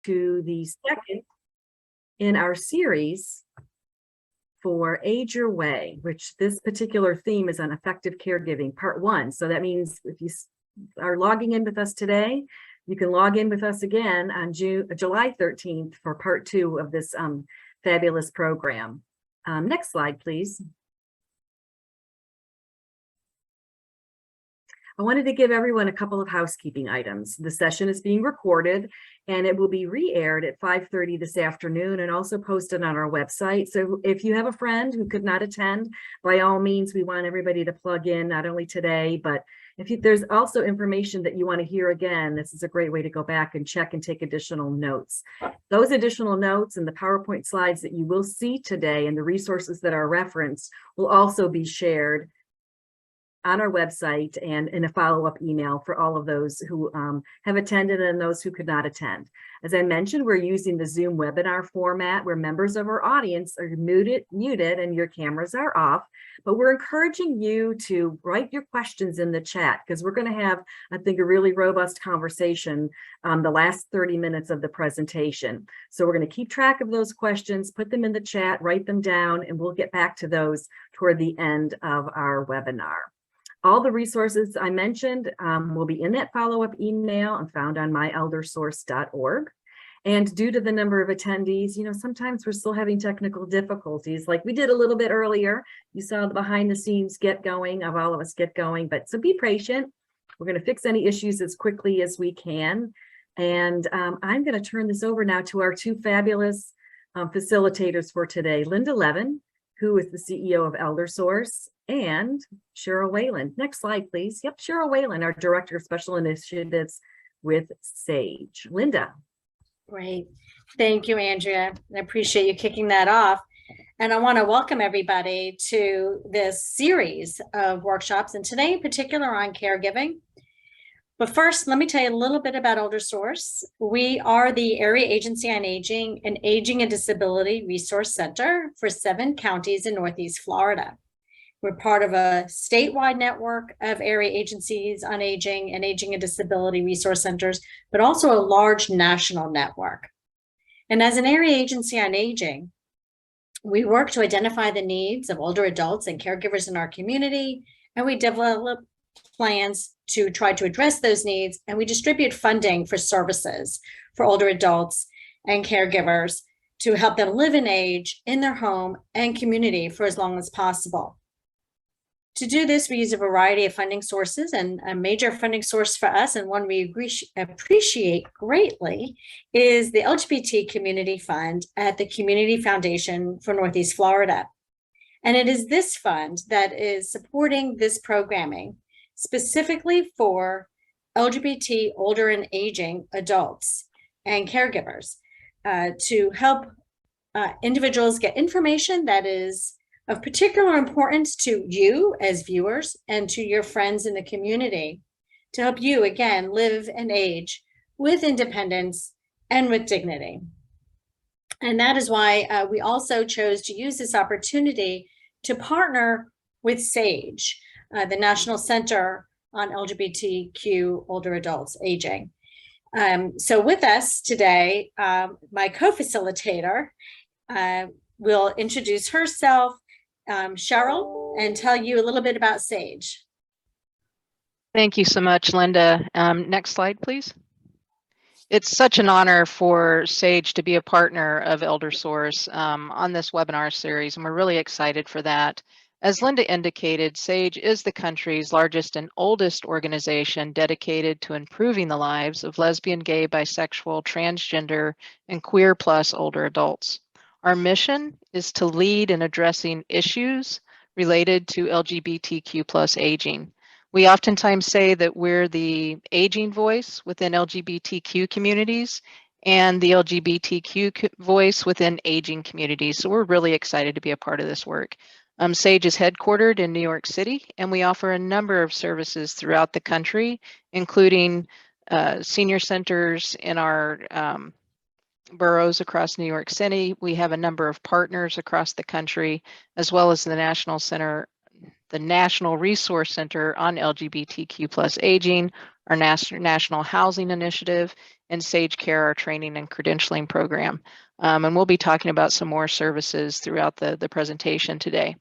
to the second in our series for Age Your Way, which this particular theme is on effective caregiving, part 1. So that means if you are logging in with us today, you can log in with us again on July 13th for part 2 of this fabulous program. Next slide, please. I wanted to give everyone a couple of housekeeping items. The session is being recorded and it will be re-aired at 5:30 this afternoon and also posted on our website. So if you have a friend who could not attend, by all means, we want everybody to plug in, not only today, but if there's also information that you want to hear again, this is a great way to go back and check and take additional notes. Those additional notes and the PowerPoint slides that you will see today and the resources that are referenced will also be shared on our website and in a follow-up email for all of those who have attended and those who could not attend. As I mentioned, we're using the Zoom webinar format where members of our audience are muted and your cameras are off, but we're encouraging you to write your questions in the chat because we're going to have, I think, a really robust conversation the last 30 minutes of the presentation. So we're going to keep track of those questions, put them in the chat, write them down, and we'll get back to those toward the end of our webinar. All the resources I mentioned will be in that follow-up email and found on myeldersource.org. And due to the number of attendees, sometimes we're still having technical difficulties like we did a little bit earlier. You saw the behind the scenes get going of all of us get going, so be patient. We're going to fix any issues as quickly as we can. And I'm going to turn this over now to our two fabulous facilitators for today, Linda Levin, who is the CEO of ElderSource, and Cheryl Whalen. Next slide, please. Yep, Cheryl Whalen, our Director of Special Initiatives with SAGE. Linda. Great. Thank you, Andrea. I appreciate you kicking that off. And I want to welcome everybody to this series of workshops, and today in particular on caregiving. But first, let me tell you a little bit about ElderSource. We are the Area Agency on Aging and Aging and Disability Resource Center for 7 counties in Northeast Florida. We're part of a statewide network of area agencies on aging and aging and disability resource centers, but also a large national network. And as an area agency on aging, we work to identify the needs of older adults and caregivers in our community, and we develop plans to try to address those needs, and we distribute funding for services for older adults and caregivers to help them live and age in their home and community for as long as possible. To do this, we use a variety of funding sources, and a major funding source for us, and one we appreciate greatly, is the LGBT Community Fund at the Community Foundation for Northeast Florida. And it is this fund that is supporting this programming specifically for LGBT older and aging adults and caregivers to help individuals get information that is of particular importance to you as viewers and to your friends in the community to help you, again, live and age with independence and with dignity. And that is why we also chose to use this opportunity to partner with SAGE, the National Center on LGBTQ Older Adults Aging. So with us today, my co-facilitator will introduce herself, Cheryl, and tell you a little bit about SAGE. Thank you so much, Linda. Next slide, please. It's such an honor for SAGE to be a partner of ElderSource on this webinar series, and we're really excited for that. As Linda indicated, SAGE is the country's largest and oldest organization dedicated to improving the lives of lesbian, gay, bisexual, transgender, and queer plus older adults. Our mission is to lead in addressing issues related to LGBTQ plus aging. We oftentimes say that we're the aging voice within LGBTQ communities and the LGBTQ voice within aging communities. So we're really excited to be a part of this work. SAGE is headquartered in New York City, and we offer a number of services throughout the country, including senior centers in our boroughs across New York City. We have a number of partners across the country, as well as the National Resource Center on LGBTQ plus aging, our National Housing Initiative, and Sage Care, our training and credentialing program. And we'll be talking about some more services throughout the presentation today.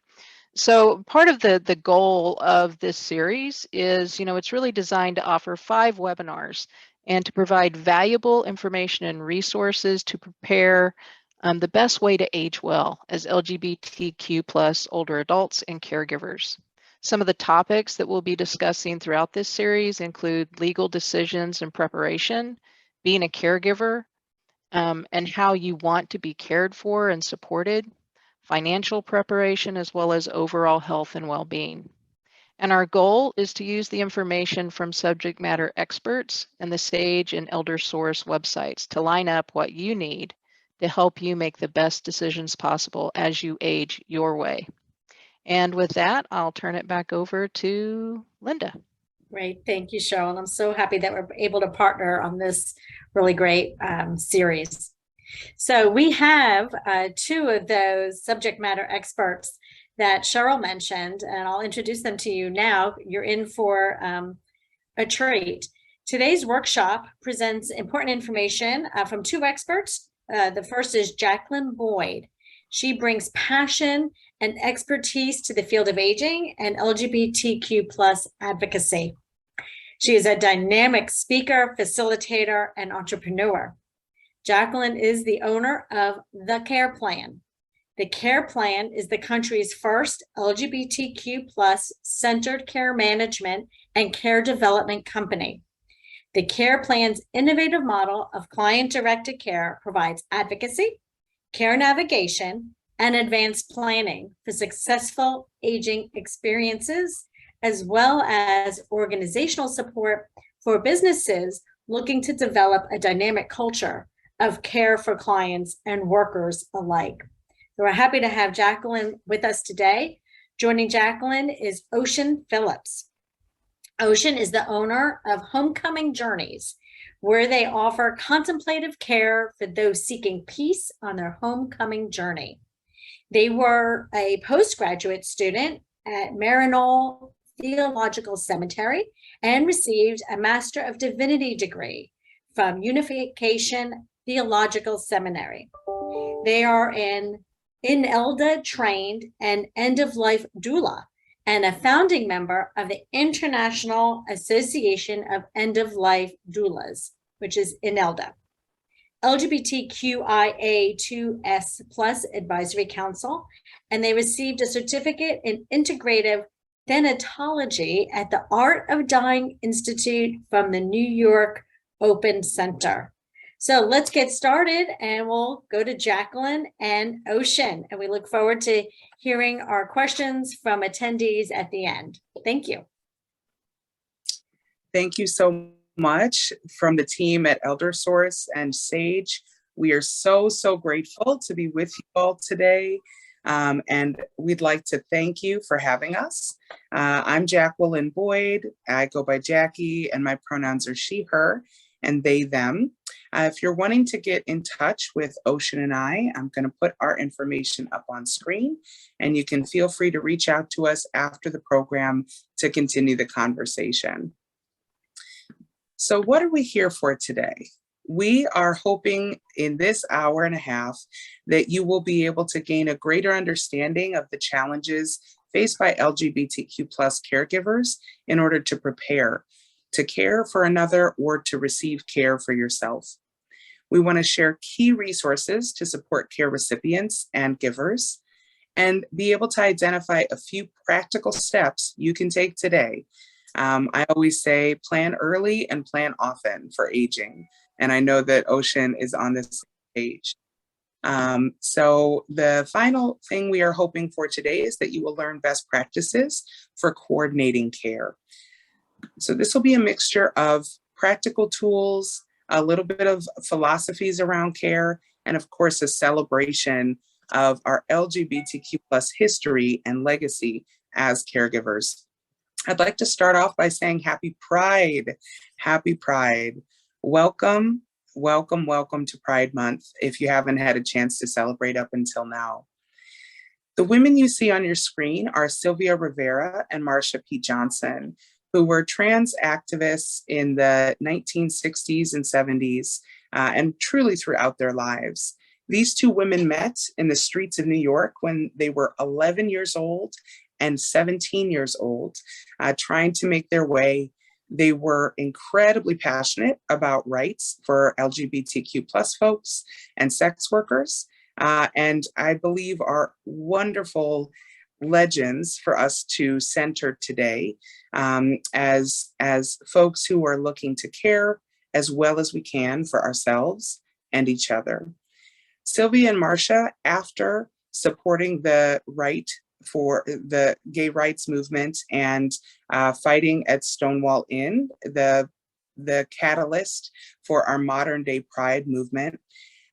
So part of the goal of this series is, it's really designed to offer 5 webinars and to provide valuable information and resources to prepare the best way to age well as LGBTQ plus older adults and caregivers. Some of the topics that we'll be discussing throughout this series include legal decisions and preparation, being a caregiver, and how you want to be cared for and supported, financial preparation, as well as overall health and well-being. And our goal is to use the information from subject matter experts and the SAGE and ElderSource websites to line up what you need to help you make the best decisions possible as you age your way. And with that, I'll turn it back over to Linda. Great. Thank you, Cheryl. And I'm so happy that we're able to partner on this really great series. So we have 2 of those subject matter experts that Cheryl mentioned, and I'll introduce them to you now. You're in for a treat. Today's workshop presents important information from 2 experts. The first is Jacqueline Boyd. She brings passion and expertise to the field of aging and LGBTQ plus advocacy. She is a dynamic speaker, facilitator, and entrepreneur. Jacqueline is the owner of The Care Plan. The Care Plan is the country's first LGBTQ plus centered care management and care development company. The Care Plan's innovative model of client-directed care provides advocacy, care navigation, and advanced planning for successful aging experiences, as well as organizational support for businesses looking to develop a dynamic culture of care for clients and workers alike. So we're happy to have Jacqueline with us today. Joining Jacqueline is Ocean Phillips. Ocean is the owner of Homecoming Journeys, where they offer contemplative care for those seeking peace on their homecoming journey. They were a postgraduate student at Maryknoll Theological Seminary and received a Master of Divinity degree from Unification Theological Seminary. They are an INELDA trained and end-of-life doula and a founding member of the International Association of End-of-Life Doulas, which is INELDA. LGBTQIA2S Plus Advisory Council, and they received a certificate in integrative thanatology at the Art of Dying Institute from the New York Open Center. So let's get started, and we'll go to Jacqueline and Ocean, and we look forward to hearing our questions from attendees at the end. Thank you. Thank you so much from the team at ElderSource and SAGE. We are so grateful to be with you all today, and we'd like to thank you for having us. I'm Jacqueline Boyd. I go by Jackie, and my pronouns are she, her, and they, them. If you're wanting to get in touch with Ocean and I'm going to put our information up on screen, and you can feel free to reach out to us after the program to continue the conversation. So what are we here for today? We are hoping in this hour and a half that you will be able to gain a greater understanding of the challenges faced by LGBTQ plus caregivers in order to prepare to care for another or to receive care for yourself. We want to share key resources to support care recipients and givers, and be able to identify a few practical steps you can take today. I always say plan early and plan often for aging, and I know that Ocean is on this page. So the final thing we are hoping for today is that you will learn best practices for coordinating care. So this will be a mixture of practical tools, a little bit of philosophies around care, and of course, a celebration of our LGBTQ plus history and legacy as caregivers. I'd like to start off by saying Happy Pride. Happy Pride. Welcome to Pride Month if you haven't had a chance to celebrate up until now. The women you see on your screen are Sylvia Rivera and Marsha P. Johnson, who were trans activists in the 1960s and 70s, and truly throughout their lives. These two women met in the streets of New York when they were 11 years old and 17 years old, trying to make their way. They were incredibly passionate about rights for LGBTQ plus folks and sex workers, and I believe are wonderful legends for us to center today, as folks who are looking to care as well as we can for ourselves and each other. Sylvia and Marcia, after supporting the right for the gay rights movement and fighting at Stonewall Inn, the catalyst for our modern day pride movement,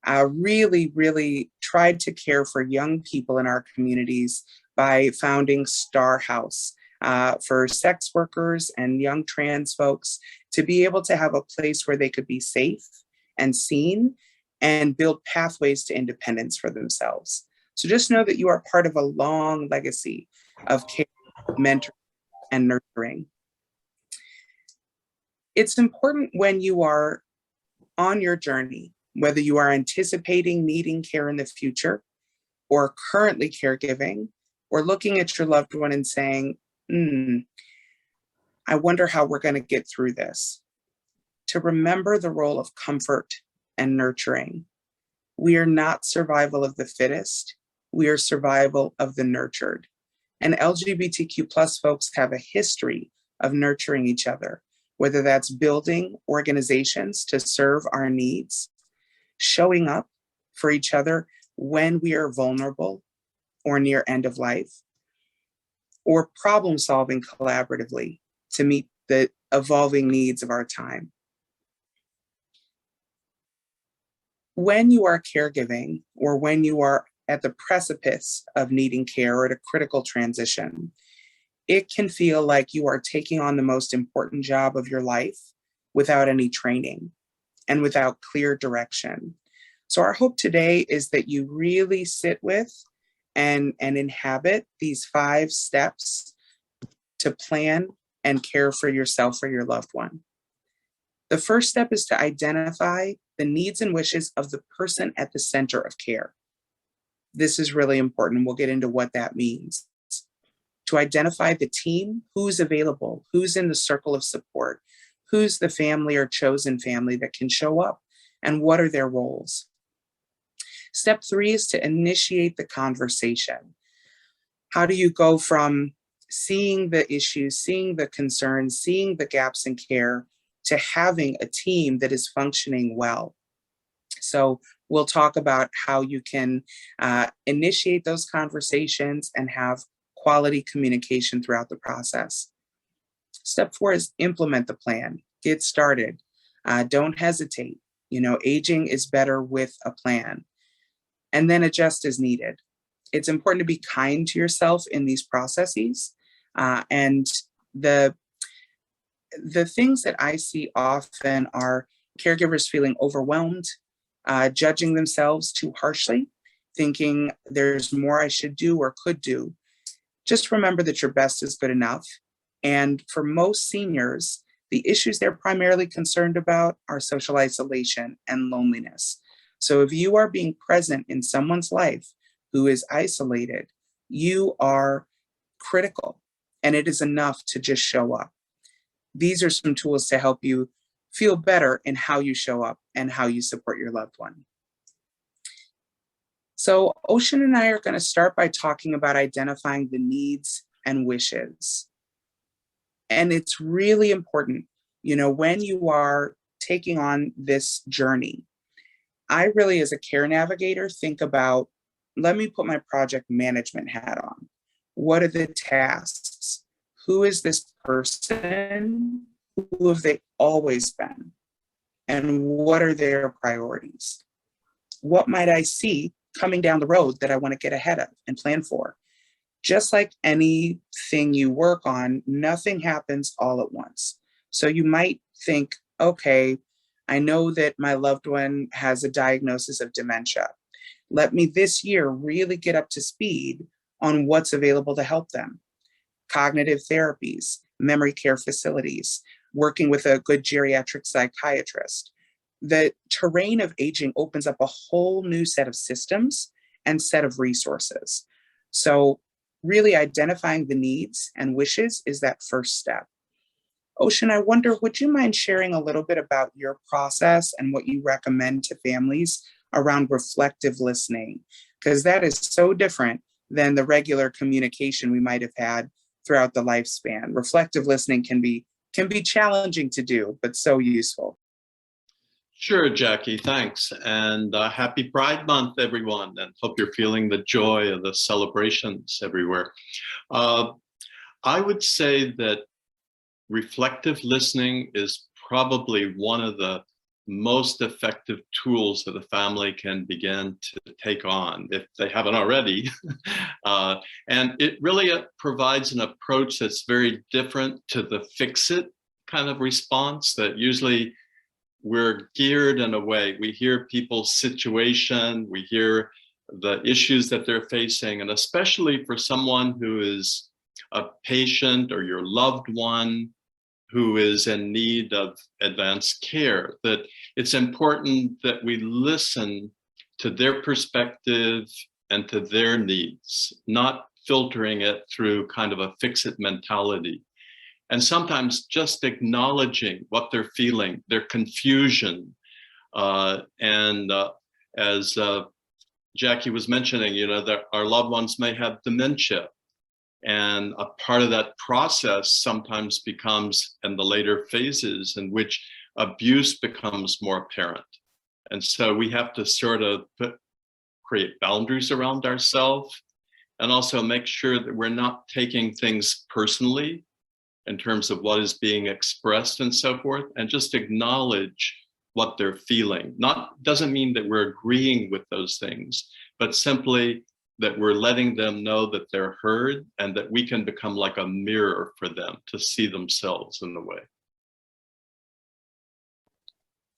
really tried to care for young people in our communities by founding Star House for sex workers and young trans folks to be able to have a place where they could be safe and seen and build pathways to independence for themselves. So just know that you are part of a long legacy of care, mentoring, and nurturing. It's important when you are on your journey, whether you are anticipating needing care in the future or currently caregiving, or looking at your loved one and saying, I wonder how we're going to get through this. To remember the role of comfort and nurturing. We are not survival of the fittest. We are survival of the nurtured. And LGBTQ plus folks have a history of nurturing each other, whether that's building organizations to serve our needs, showing up for each other when we are vulnerable or near end of life, or problem solving collaboratively to meet the evolving needs of our time. When you are caregiving, or when you are at the precipice of needing care or at a critical transition, it can feel like you are taking on the most important job of your life without any training and without clear direction. So our hope today is that you really sit with and inhabit these 5 steps to plan and care for yourself or your loved one. The first step is to identify the needs and wishes of the person at the center of care. This is really important. We'll get into what that means. To identify the team, who's available, who's in the circle of support, who's the family or chosen family that can show up, and what are their roles. Step 3 is to initiate the conversation. How do you go from seeing the issues, seeing the concerns, seeing the gaps in care, to having a team that is functioning well? So we'll talk about how you can initiate those conversations and have quality communication throughout the process. Step 4 is implement the plan. Get started. Don't hesitate. Aging is better with a plan. And then adjust as needed. It's important to be kind to yourself in these processes. And the things that I see often are caregivers feeling overwhelmed, judging themselves too harshly, thinking there's more I should do or could do. Just remember that your best is good enough. And for most seniors, the issues they're primarily concerned about are social isolation and loneliness. So if you are being present in someone's life who is isolated, you are critical, and it is enough to just show up. These are some tools to help you feel better in how you show up and how you support your loved one. So Ocean and I are going to start by talking about identifying the needs and wishes. And it's really important, when you are taking on this journey, I really, as a care navigator, think about, let me put my project management hat on. What are the tasks? Who is this person? Who have they always been? And what are their priorities? What might I see coming down the road that I want to get ahead of and plan for? Just like anything you work on, nothing happens all at once. So you might think, okay, I know that my loved one has a diagnosis of dementia. Let me this year really get up to speed on what's available to help them. Cognitive therapies, memory care facilities, working with a good geriatric psychiatrist. The terrain of aging opens up a whole new set of systems and set of resources. So really identifying the needs and wishes is that first step. Ocean, I wonder, would you mind sharing a little bit about your process and what you recommend to families around reflective listening? Because that is so different than the regular communication we might have had throughout the lifespan. Reflective listening can be challenging to do, but so useful. Sure, Jackie, thanks. And happy Pride Month, everyone, and hope you're feeling the joy of the celebrations everywhere. I would say that reflective listening is probably one of the most effective tools that a family can begin to take on if they haven't already. And it really provides an approach that's very different to the fix-it kind of response that usually we're geared in a way. We hear people's situation, we hear the issues that they're facing, and especially for someone who is a patient or your loved one who is in need of advanced care, that it's important that we listen to their perspective and to their needs, not filtering it through kind of a fix-it mentality. And sometimes just acknowledging what they're feeling, their confusion. As Jackie was mentioning, that our loved ones may have dementia. And a part of that process sometimes becomes in the later phases in which abuse becomes more apparent. And so we have to sort of create boundaries around ourselves and also make sure that we're not taking things personally in terms of what is being expressed and so forth, and just acknowledge what they're feeling. Doesn't mean that we're agreeing with those things, but simply that we're letting them know that they're heard and that we can become like a mirror for them to see themselves in the way.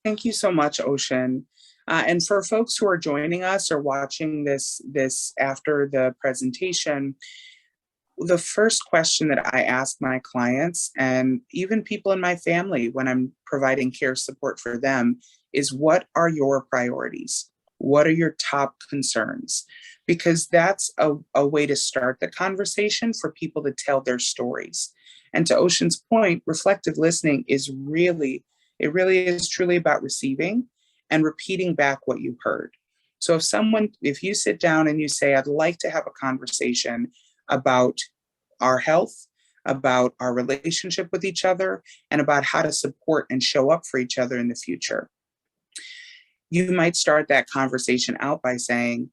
Thank you so much, Ocean. And for folks who are joining us or watching this after the presentation, the first question that I ask my clients and even people in my family when I'm providing care support for them is, what are your priorities? What are your top concerns? Because that's a way to start the conversation for people to tell their stories. And to Ocean's point, reflective listening is really is truly about receiving and repeating back what you heard. So if you sit down and you say, I'd like to have a conversation about our health, about our relationship with each other, and about how to support and show up for each other in the future. You might start that conversation out by saying,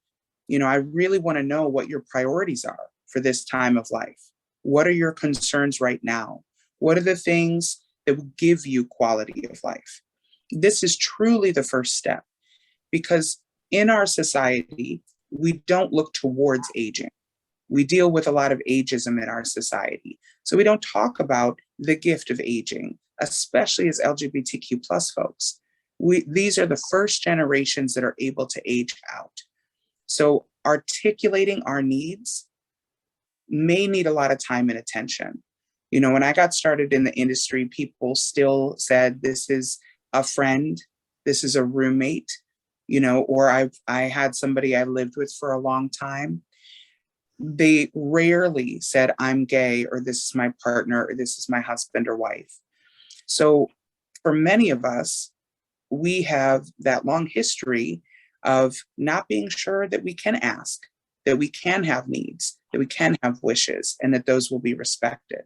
I really want to know what your priorities are for this time of life. What are your concerns right now? What are the things that will give you quality of life? This is truly the first step, because in our society, we don't look towards aging. We deal with a lot of ageism in our society. So we don't talk about the gift of aging, especially as LGBTQ plus folks. These are the first generations that are able to age out. So articulating our needs may need a lot of time and attention. When I got started in the industry, people still said, this is a friend, this is a roommate, or I had somebody I lived with for a long time. They rarely said, I'm gay, or this is my partner, or this is my husband or wife. So for many of us, we have that long history of not being sure that we can ask, that we can have needs, that we can have wishes, and that those will be respected.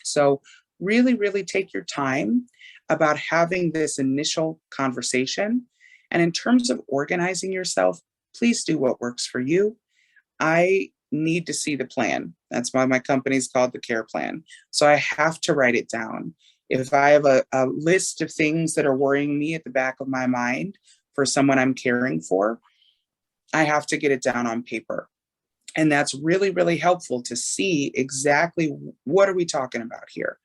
So really, really take your time about having this initial conversation. And in terms of organizing yourself, please do what works for you. I need to see the plan. That's why my company is called the Care Plan. So I have to write it down. If I have a list of things that are worrying me at the back of my mind for someone I'm caring for, I have to get it down on paper. And that's really, really helpful to see exactly what are we talking about here.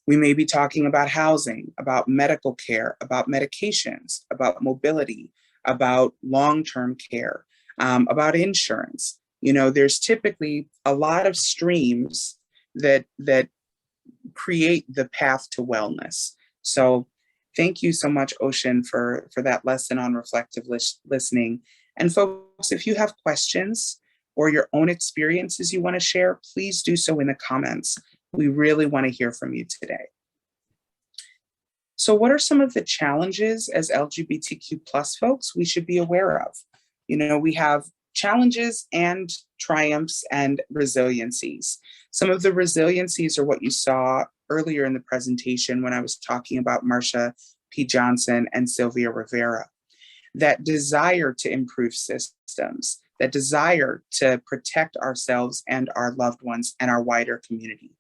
We may be talking about housing, about medical care, about medications, about mobility, about long-term care, about insurance. There's typically a lot of streams that create the path to wellness. So thank you so much, Ocean, for that lesson on reflective listening. And folks, if you have questions or your own experiences you want to share, please do so in the comments. We really want to hear from you today. So what are some of the challenges as LGBTQ plus folks we should be aware of? You know, we have challenges and triumphs and resiliencies. Some of the resiliencies are what you saw earlier in the presentation when I was talking about Marsha P. Johnson and Sylvia Rivera. That desire to improve systems, that desire to protect ourselves and our loved ones and our wider community.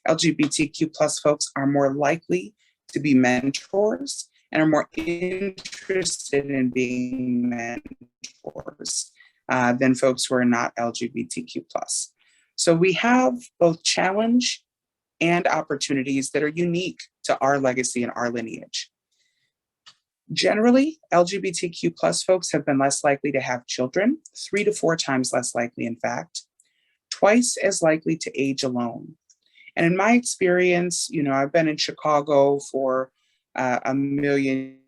LGBTQ plus folks are more likely to be mentors and are more interested in being mentors than folks who are not LGBTQ plus. So we have both challenge and opportunities that are unique to our legacy and our lineage. Generally, LGBTQ plus folks have been less likely to have children, 3 to 4 times less likely, in fact, twice as likely to age alone. And in my experience, you know, I've been in Chicago for a million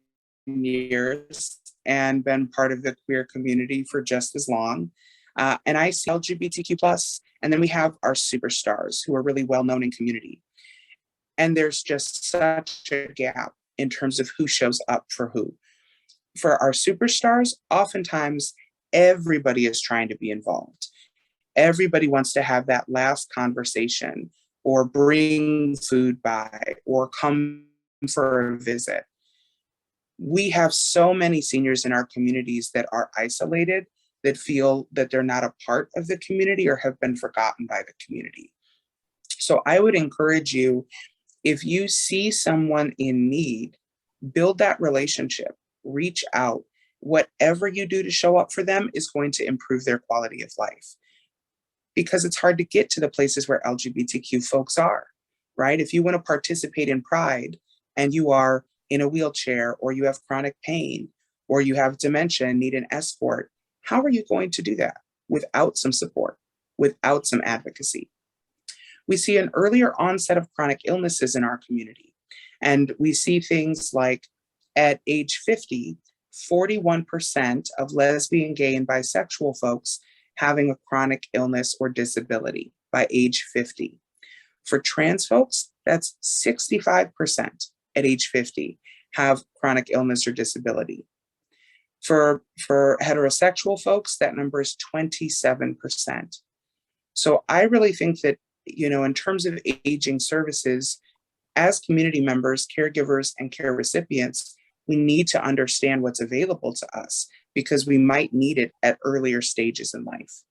years and been part of the queer community for just as long. And I see LGBTQ plus, and then we have our superstars who are really well known in community. And there's just such a gap in terms of who shows up for who. For our superstars, oftentimes everybody is trying to be involved. Everybody wants to have that last conversation or bring food by or come for a visit. We have so many seniors in our communities that are isolated, that feel that they're not a part of the community or have been forgotten by the community. So I would encourage you, if you see someone in need, build that relationship, reach out. Whatever you do to show up for them is going to improve their quality of life. Because it's hard to get to the places where LGBTQ folks are, right? If you want to participate in Pride and you are in a wheelchair or you have chronic pain or you have dementia and need an escort, how are you going to do that without some support, without some advocacy? We see an earlier onset of chronic illnesses in our community. And we see things like at age 50, 41% of lesbian, gay, and bisexual folks having a chronic illness or disability by age 50. For trans folks, that's 65% at age 50 have chronic illness or disability. For heterosexual folks, that number is 27%. So I really think that, you know, in terms of aging services, as community members, caregivers, and care recipients, we need to understand what's available to us because we might need it at earlier stages in life.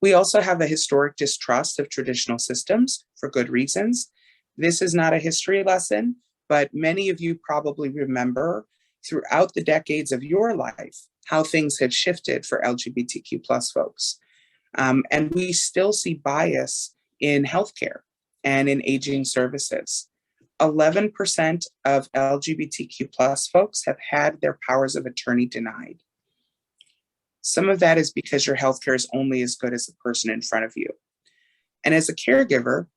We also have a historic distrust of traditional systems for good reasons. This is not a history lesson, but many of you probably remember throughout the decades of your life how things have shifted for LGBTQ plus folks. And we still see bias in healthcare and in aging services. 11% of LGBTQ plus folks have had their powers of attorney denied. Some of that is because your healthcare is only as good as the person in front of you. And as a caregiver,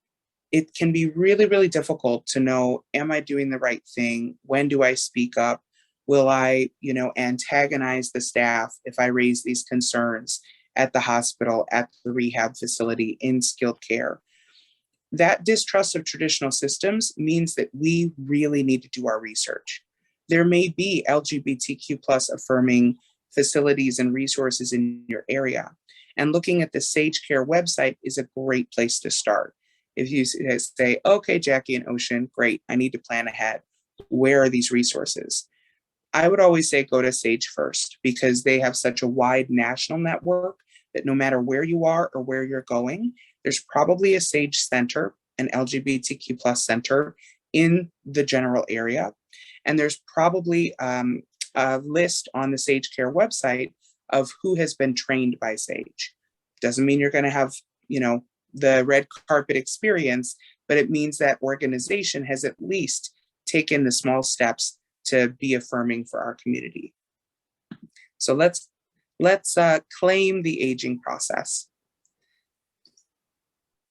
it can be really, really difficult to know, am I doing the right thing? When do I speak up? Will I, you know, antagonize the staff if I raise these concerns at the hospital, at the rehab facility, in skilled care? That distrust of traditional systems means that we really need to do our research. There may be LGBTQ plus affirming facilities and resources in your area. And looking at the Sage Care website is a great place to start. If you say, okay, Jackie and Ocean, great, I need to plan ahead. Where are these resources? I would always say go to Sage first because they have such a wide national network that no matter where you are or where you're going, there's probably a Sage Center, an LGBTQ plus center in the general area. And there's probably a list on the Sage Care website of who has been trained by Sage. Doesn't mean you're going to have, you know, the red carpet experience, but it means that organization has at least taken the small steps to be affirming for our community. So let's claim the aging process.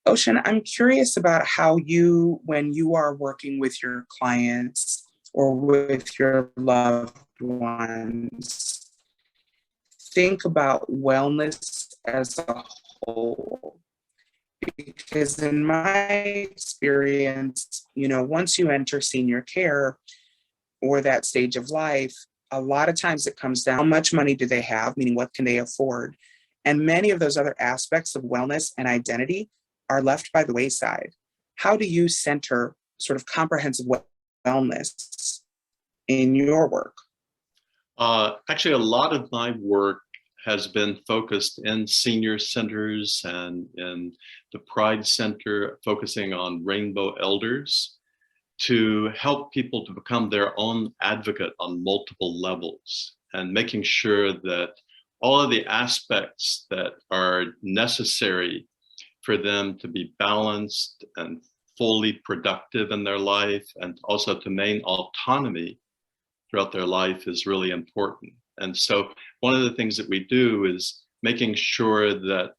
Ocean, I'm curious about how you, when you are working with your clients or with your loved ones, think about wellness as a whole. Because in my experience, once you enter senior care or that stage of life, a lot of times it comes down, how much money do they have, meaning what can they afford? And many of those other aspects of wellness and identity are left by the wayside. How do you center sort of wellness in your work? Actually, a lot of my work has been focused in senior centers and in the Pride Center, focusing on Rainbow Elders to help people to become their own advocate on multiple levels and making sure that all of the aspects that are necessary for them to be balanced and fully productive in their life and also to maintain autonomy throughout their life is really important. And so one of the things that we do is making sure that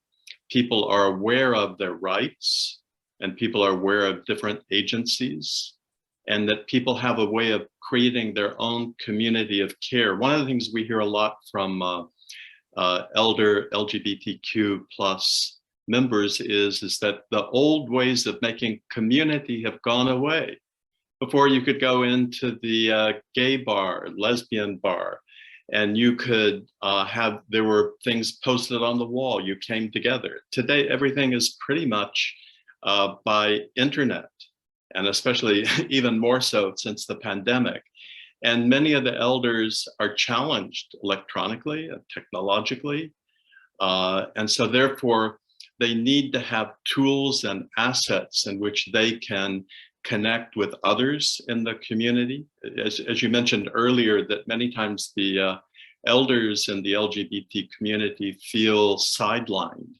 people are aware of their rights and people are aware of different agencies and that people have a way of creating their own community of care. One of the things we hear a lot from elder LGBTQ plus members is that the old ways of making community have gone away. Before you could go into the gay bar, lesbian bar, and you could there were things posted on the wall, you came together. Today, everything is pretty much by internet, and especially even more so since the pandemic. And many of the elders are challenged electronically and technologically. And so therefore, they need to have tools and assets in which they can connect with others in the community. As you mentioned earlier, that many times the elders in the LGBT community feel sidelined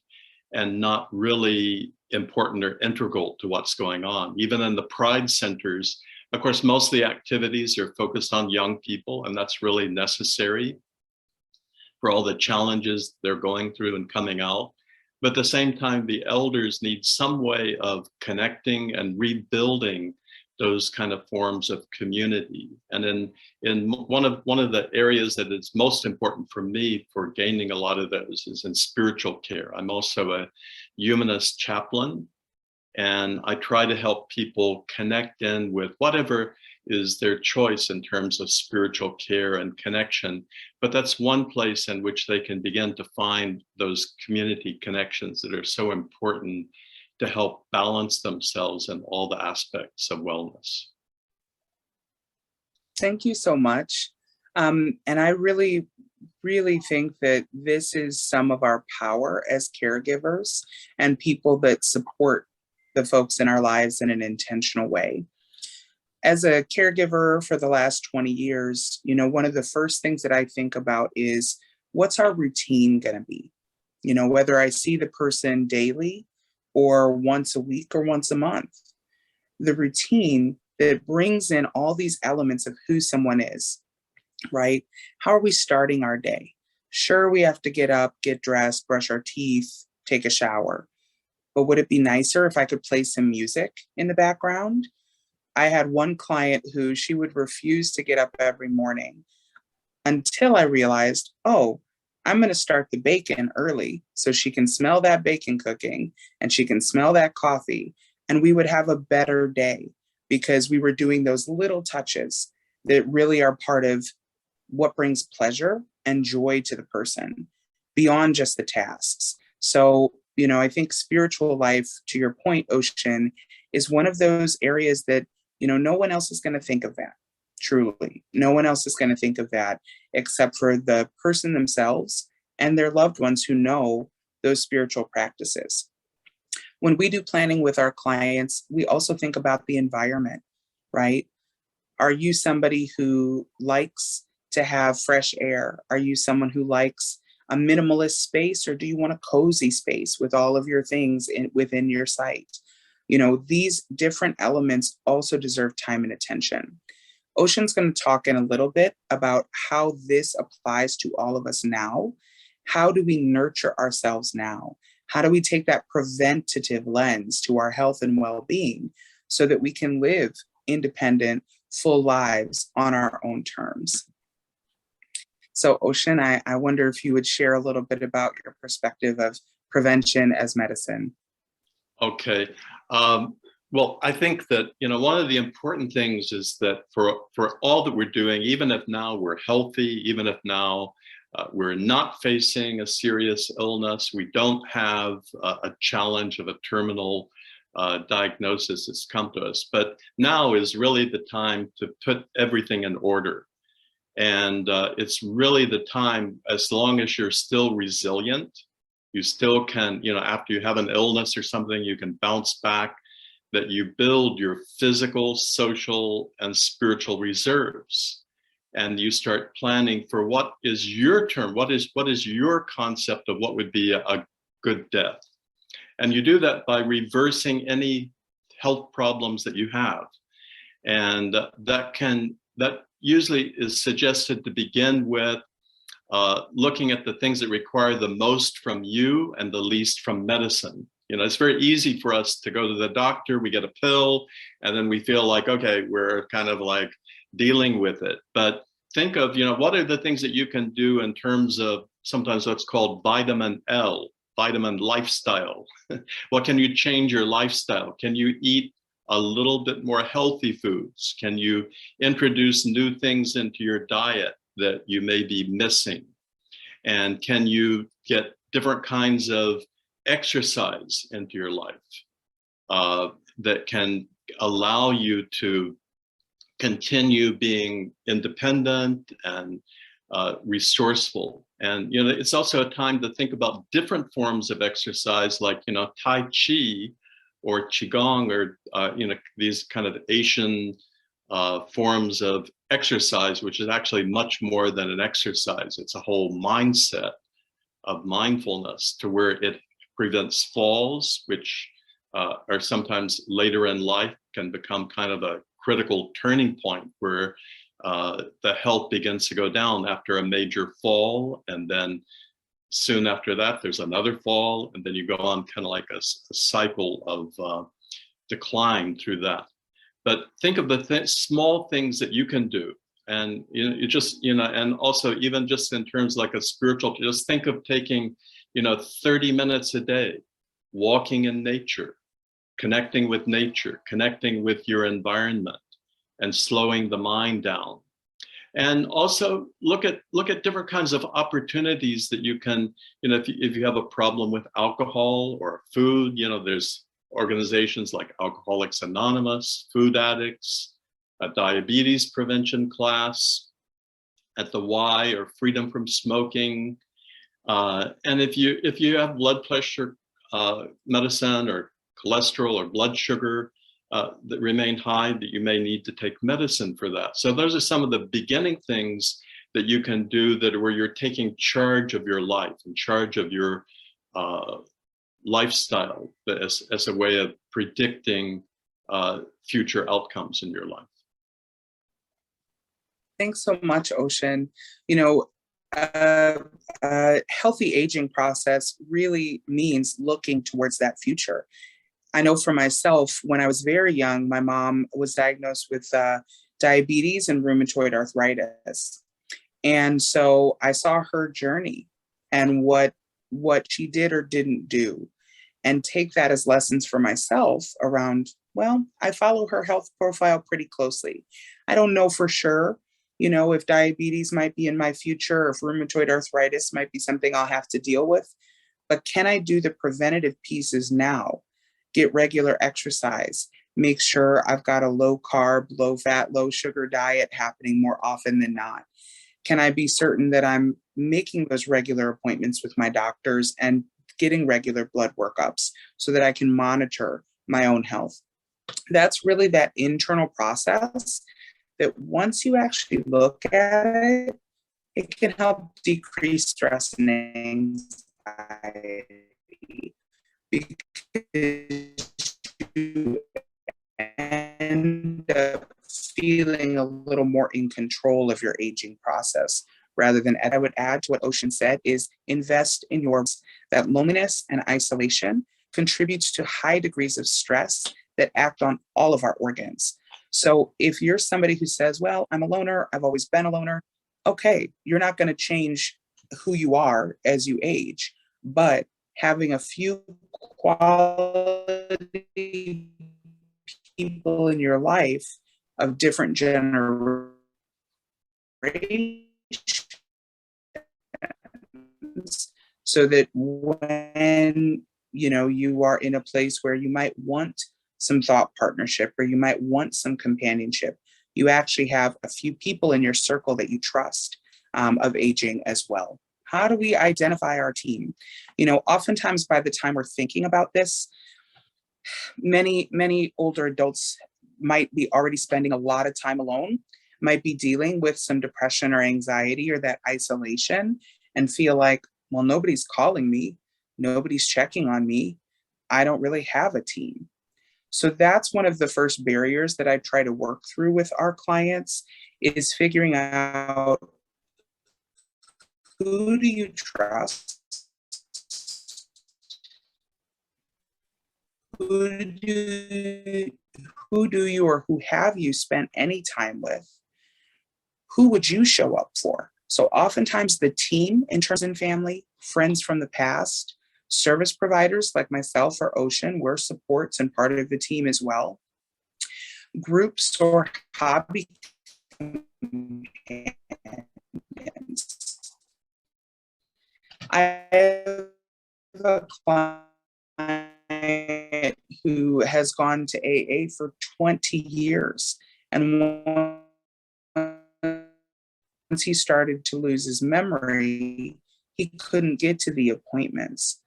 and not really important or integral to what's going on. Even in the Pride centers, of course, most of the activities are focused on young people, and that's really necessary for all the challenges they're going through and coming out. But at the same time, the elders need some way of connecting and rebuilding those kind of forms of community. And in one of the areas that is most important for me for gaining a lot of those is in spiritual care. I'm also a humanist chaplain, and I try to help people connect in with whatever is their choice in terms of spiritual care and connection. But that's one place in which they can begin to find those community connections that are so important to help balance themselves in all the aspects of wellness. Thank you so much. And I really think that this is some of our power as caregivers and people that support the folks in our lives in an intentional way. As a caregiver for the last 20 years, one of the first things that I think about is what's our routine going to be? Whether I see the person daily or once a week or once a month, the routine that brings in all these elements of who someone is, right? How are we starting our day? Sure, we have to get up, get dressed, brush our teeth, take a shower. But would it be nicer if I could play some music in the background? I had one client who she would refuse to get up every morning until I realized, oh, I'm going to start the bacon early so she can smell that bacon cooking and she can smell that coffee, and we would have a better day because we were doing those little touches that really are part of what brings pleasure and joy to the person beyond just the tasks. So, I think spiritual life, to your point, Ocean, is one of those areas that no one else is going to think of that. Truly, no one else is going to think of that except for the person themselves and their loved ones who know those spiritual practices. When we do planning with our clients, we also think about the environment, right? Are you somebody who likes to have fresh air? Are you someone who likes a minimalist space, or do you want a cozy space with all of your things within your site? These different elements also deserve time and attention. Ocean's going to talk in a little bit about how this applies to all of us now. How do we nurture ourselves now? How do we take that preventative lens to our health and well-being so that we can live independent, full lives on our own terms? So Ocean, I wonder if you would share a little bit about your perspective of prevention as medicine. Okay. Well, I think that, one of the important things is that for all that we're doing, even if now we're healthy, even if now we're not facing a serious illness, we don't have a challenge of a terminal diagnosis that's come to us, but now is really the time to put everything in order. And it's really the time, as long as you're still resilient, you still can, after you have an illness or something, you can bounce back, that you build your physical, social, and spiritual reserves. And you start planning for what is your term, what is your concept of what would be a good death. And you do that by reversing any health problems that you have. And that usually is suggested to begin with looking at the things that require the most from you and the least from medicine. It's very easy for us to go to the doctor, we get a pill, and then we feel like, okay, we're kind of like dealing with it. But think of, what are the things that you can do in terms of sometimes what's called vitamin L, vitamin lifestyle. What can you change your lifestyle? Can you eat a little bit more healthy foods? Can you introduce new things into your diet that you may be missing? And can you get different kinds of exercise into your life that can allow you to continue being independent and resourceful? And it's also a time to think about different forms of exercise, like Tai Chi or Qigong, or these kind of Asian forms of exercise, which is actually much more than an exercise. It's a whole mindset of mindfulness, to where it prevents falls, which are sometimes later in life can become kind of a critical turning point, where the health begins to go down after a major fall, and then soon after that there's another fall, and then you go on kind of like a cycle of decline through that. But think of the small things that you can do, and you just and also even just in terms like a spiritual, just think of taking 30 minutes a day, walking in nature, connecting with nature, connecting with your environment, and slowing the mind down. And also look at different kinds of opportunities that you can, if you have a problem with alcohol or food, there's organizations like Alcoholics Anonymous, Food Addicts, a diabetes prevention class at the Y, or Freedom from Smoking. And if you have blood pressure medicine, or cholesterol or blood sugar that remain high, that you may need to take medicine for that. So those are some of the beginning things that you can do, that where you're taking charge of your life, and charge of your lifestyle, as a way of predicting future outcomes in your life. Thanks so much, Ocean. A healthy aging process really means looking towards that future. I know for myself, when I was very young, my mom was diagnosed with diabetes and rheumatoid arthritis. And so I saw her journey and what she did or didn't do, and take that as lessons for myself around, well, I follow her health profile pretty closely. I don't know for sure, if diabetes might be in my future, or if rheumatoid arthritis might be something I'll have to deal with, but can I do the preventative pieces now? Get regular exercise, make sure I've got a low carb, low fat, low sugar diet happening more often than not. Can I be certain that I'm making those regular appointments with my doctors and getting regular blood workups so that I can monitor my own health? That's really that internal process that once you actually look at it, it can help decrease stress and anxiety, because you end up feeling a little more in control of your aging process rather than, I would add to what Ocean said, is invest in yours. That loneliness and isolation contributes to high degrees of stress that act on all of our organs. So if you're somebody who says, well, I'm a loner, I've always been a loner, okay, you're not going to change who you are as you age, but having a few quality people in your life of different generations, so that when you are in a place where you might want some thought partnership or you might want some companionship, you actually have a few people in your circle that you trust of aging as well. How do we identify our team? Oftentimes by the time we're thinking about this, many older adults might be already spending a lot of time alone, might be dealing with some depression or anxiety or that isolation, and feel like, well, nobody's calling me, nobody's checking on me, I don't really have a team. So that's one of the first barriers that I try to work through with our clients, is figuring out, who do you trust? Who do you or who have you spent any time with? Who would you show up for? So oftentimes the team in terms of family, friends from the past, service providers like myself or Ocean, we're supports and part of the team as well. Groups or hobby companions. I have a client who has gone to AA for 20 years. And once he started to lose his memory, he couldn't get to the appointments,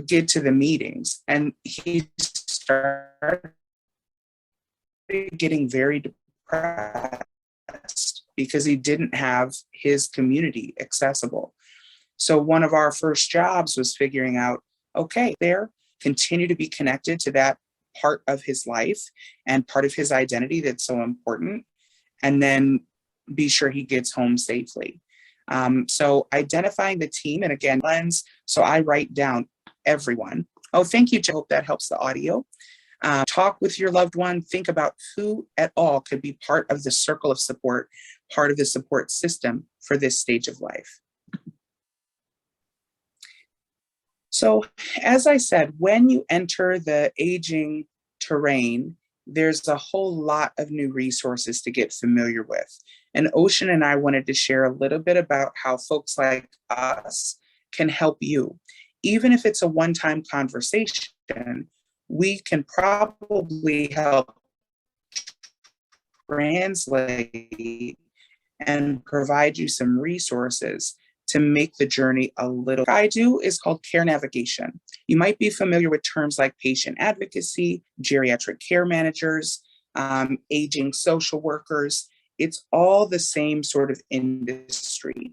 get to the meetings. And he started getting very depressed because he didn't have his community accessible. So one of our first jobs was figuring out, okay, continue to be connected to that part of his life and part of his identity that's so important, and then be sure he gets home safely. So identifying the team, and again, lens, so I write down everyone. Oh, thank you, Jill. Hope that helps the audio. Talk with your loved one, think about who at all could be part of the circle of support, part of the support system for this stage of life. So as I said, when you enter the aging terrain, there's a whole lot of new resources to get familiar with. And Ocean and I wanted to share a little bit about how folks like us can help you. Even if it's a one-time conversation, we can probably help translate and provide you some resources to make the journey a little. What I do is called care navigation. You might be familiar with terms like patient advocacy, geriatric care managers, aging social workers. It's all the same sort of industry.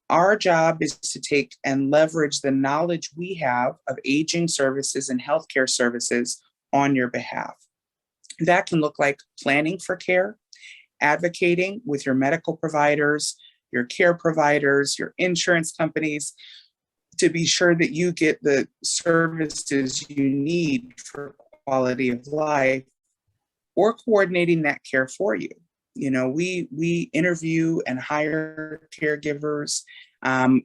Our job is to take and leverage the knowledge we have of aging services and healthcare services on your behalf. That can look like planning for care, advocating with your medical providers, your care providers, your insurance companies, to be sure that you get the services you need for quality of life, or coordinating that care for you. We interview and hire caregivers.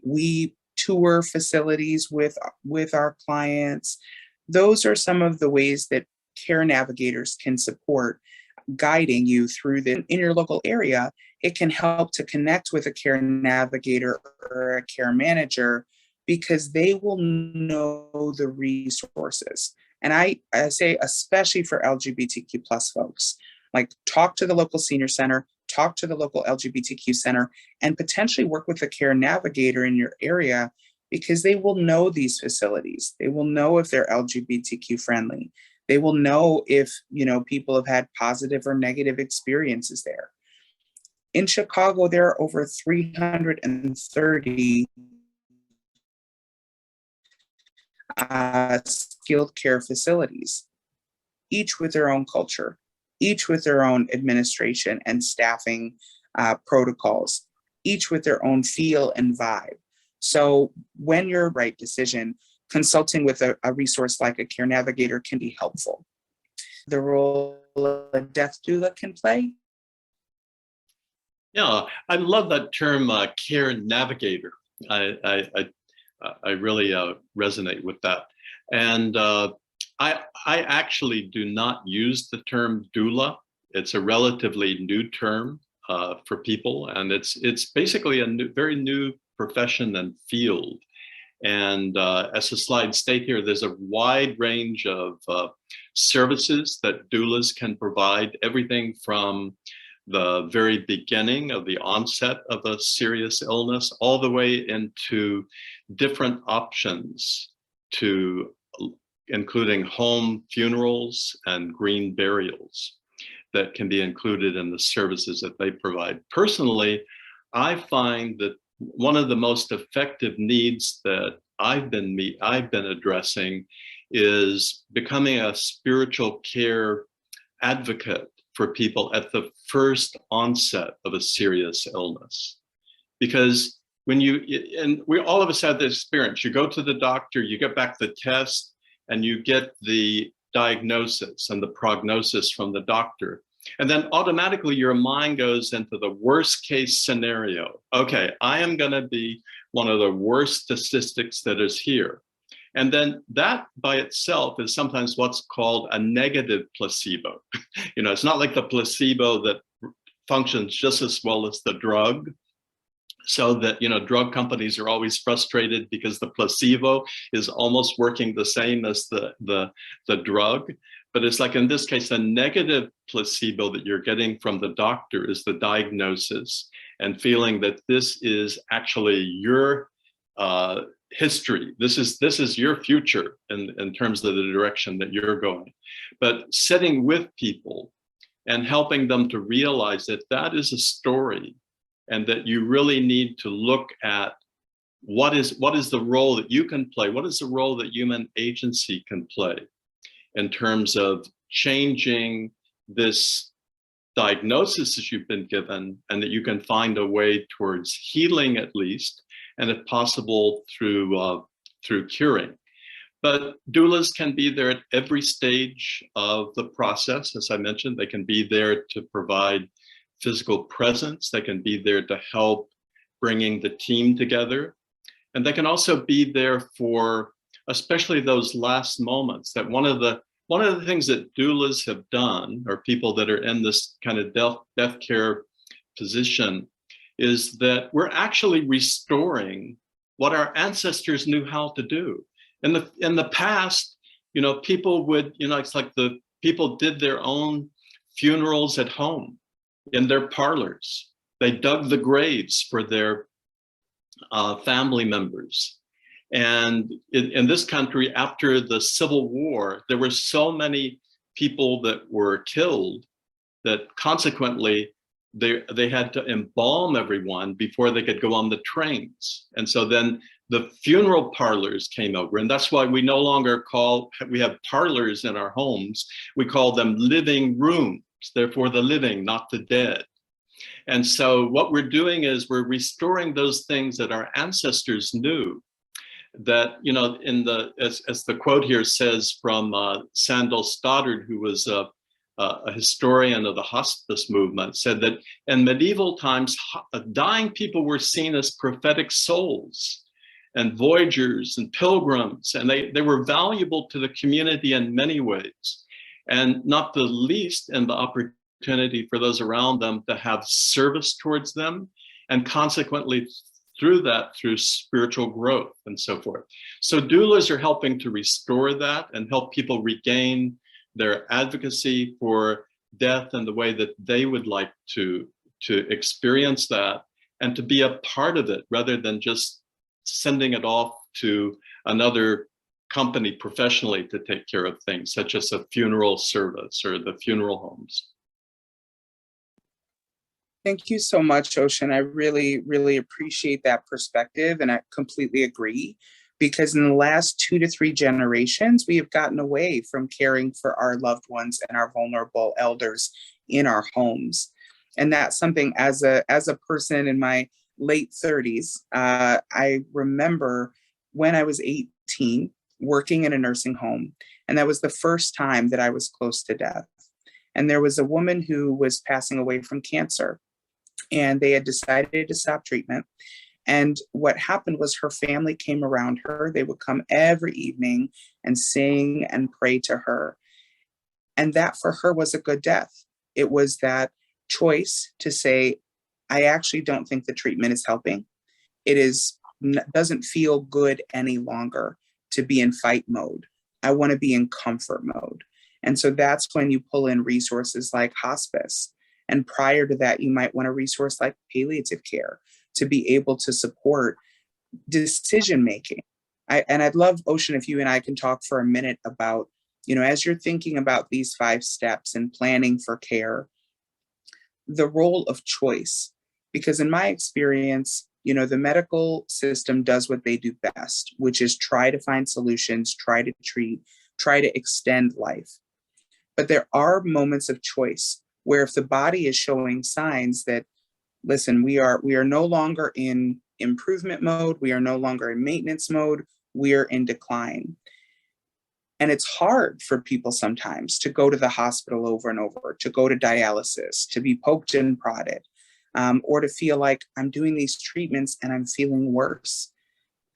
We tour facilities with our clients. Those are some of the ways that care navigators can support guiding you through in your local area. It can help to connect with a care navigator or a care manager, because they will know the resources. And I say, especially for LGBTQ plus folks, like talk to the local senior center, talk to the local LGBTQ center, and potentially work with a care navigator in your area, because they will know these facilities. They will know if they're LGBTQ friendly. They will know if, people have had positive or negative experiences there. In Chicago, there are over 330 skilled care facilities, each with their own culture, each with their own administration and staffing protocols. each with their own feel and vibe. So when you're right decision, consulting with a resource like a care navigator can be helpful. The role a death doula can play. Yeah, I love that term, care navigator. I really resonate with that. And I actually do not use the term doula. It's a relatively new term for people, and it's basically a very new profession and field. And as the slides state here, there's a wide range of services that doulas can provide, everything from the very beginning of the onset of a serious illness all the way into different options to including home funerals and green burials that can be included in the services that they provide. Personally, I find that one of the most effective needs that I've been addressing is becoming a spiritual care advocate for people at the first onset of a serious illness. Because when we all of us have this experience, you go to the doctor, you get back the test, and you get the diagnosis and the prognosis from the doctor. And then automatically your mind goes into the worst case scenario. Okay, I am going to be one of the worst statistics that is here. And then that by itself is sometimes what's called a negative placebo. It's not like the placebo that functions just as well as the drug. So that, drug companies are always frustrated because the placebo is almost working the same as the drug. But it's like in this case, the negative placebo that you're getting from the doctor is the diagnosis and feeling that this is actually your history. This is your future in terms of the direction that you're going. But sitting with people and helping them to realize that that is a story and that you really need to look at what is the role that you can play? What is the role that human agency can play in terms of changing this diagnosis that you've been given, and that you can find a way towards healing at least, and if possible through curing. But doulas can be there at every stage of the process. As I mentioned, they can be there to provide physical presence. They can be there to help bringing the team together. And they can also be there for especially those last moments. That one of the things that doulas have done, or people that are in this kind of death care position, is that we're actually restoring what our ancestors knew how to do. In the past, people would, it's like the people did their own funerals at home in their parlors. They dug the graves for their family members. And in this country, after the Civil War, there were so many people that were killed that consequently they had to embalm everyone before they could go on the trains. And so then the funeral parlors came over, and that's why we no longer we have parlors in our homes. We call them living rooms. They're for the living, not the dead. And so what we're doing is we're restoring those things that our ancestors knew. That, as the quote here says from Sandal Stoddard, who was a historian of the hospice movement, said that in medieval times, dying people were seen as prophetic souls and voyagers and pilgrims, and they were valuable to the community in many ways, and not the least in the opportunity for those around them to have service towards them, and consequently through spiritual growth and so forth. So doulas are helping to restore that and help people regain their advocacy for death and the way that they would like to experience that, and to be a part of it rather than just sending it off to another company professionally to take care of things, such as a funeral service or the funeral homes. Thank you so much, Ocean. I really, really appreciate that perspective, and I completely agree, because in the last 2 to 3 generations, we have gotten away from caring for our loved ones and our vulnerable elders in our homes. And that's something as a person in my late 30s, I remember when I was 18 working in a nursing home, and that was the first time that I was close to death. And there was a woman who was passing away from cancer, and they had decided to stop treatment. And what happened was her family came around her. They would come every evening and sing and pray to her. And that for her was a good death. It was that choice to say, I actually don't think the treatment is helping. It doesn't feel good any longer to be in fight mode. I want to be in comfort mode. And so that's when you pull in resources like hospice. And prior to that, you might want a resource like palliative care to be able to support decision making. And I'd love, Ocean, if you and I can talk for a minute about, as you're thinking about these 5 steps and planning for care, the role of choice. Because in my experience, the medical system does what they do best, which is try to find solutions, try to treat, try to extend life. But there are moments of choice where if the body is showing signs that, listen, we are no longer in improvement mode, we are no longer in maintenance mode, we are in decline. And it's hard for people sometimes to go to the hospital over and over, to go to dialysis, to be poked and prodded, or to feel like I'm doing these treatments and I'm feeling worse.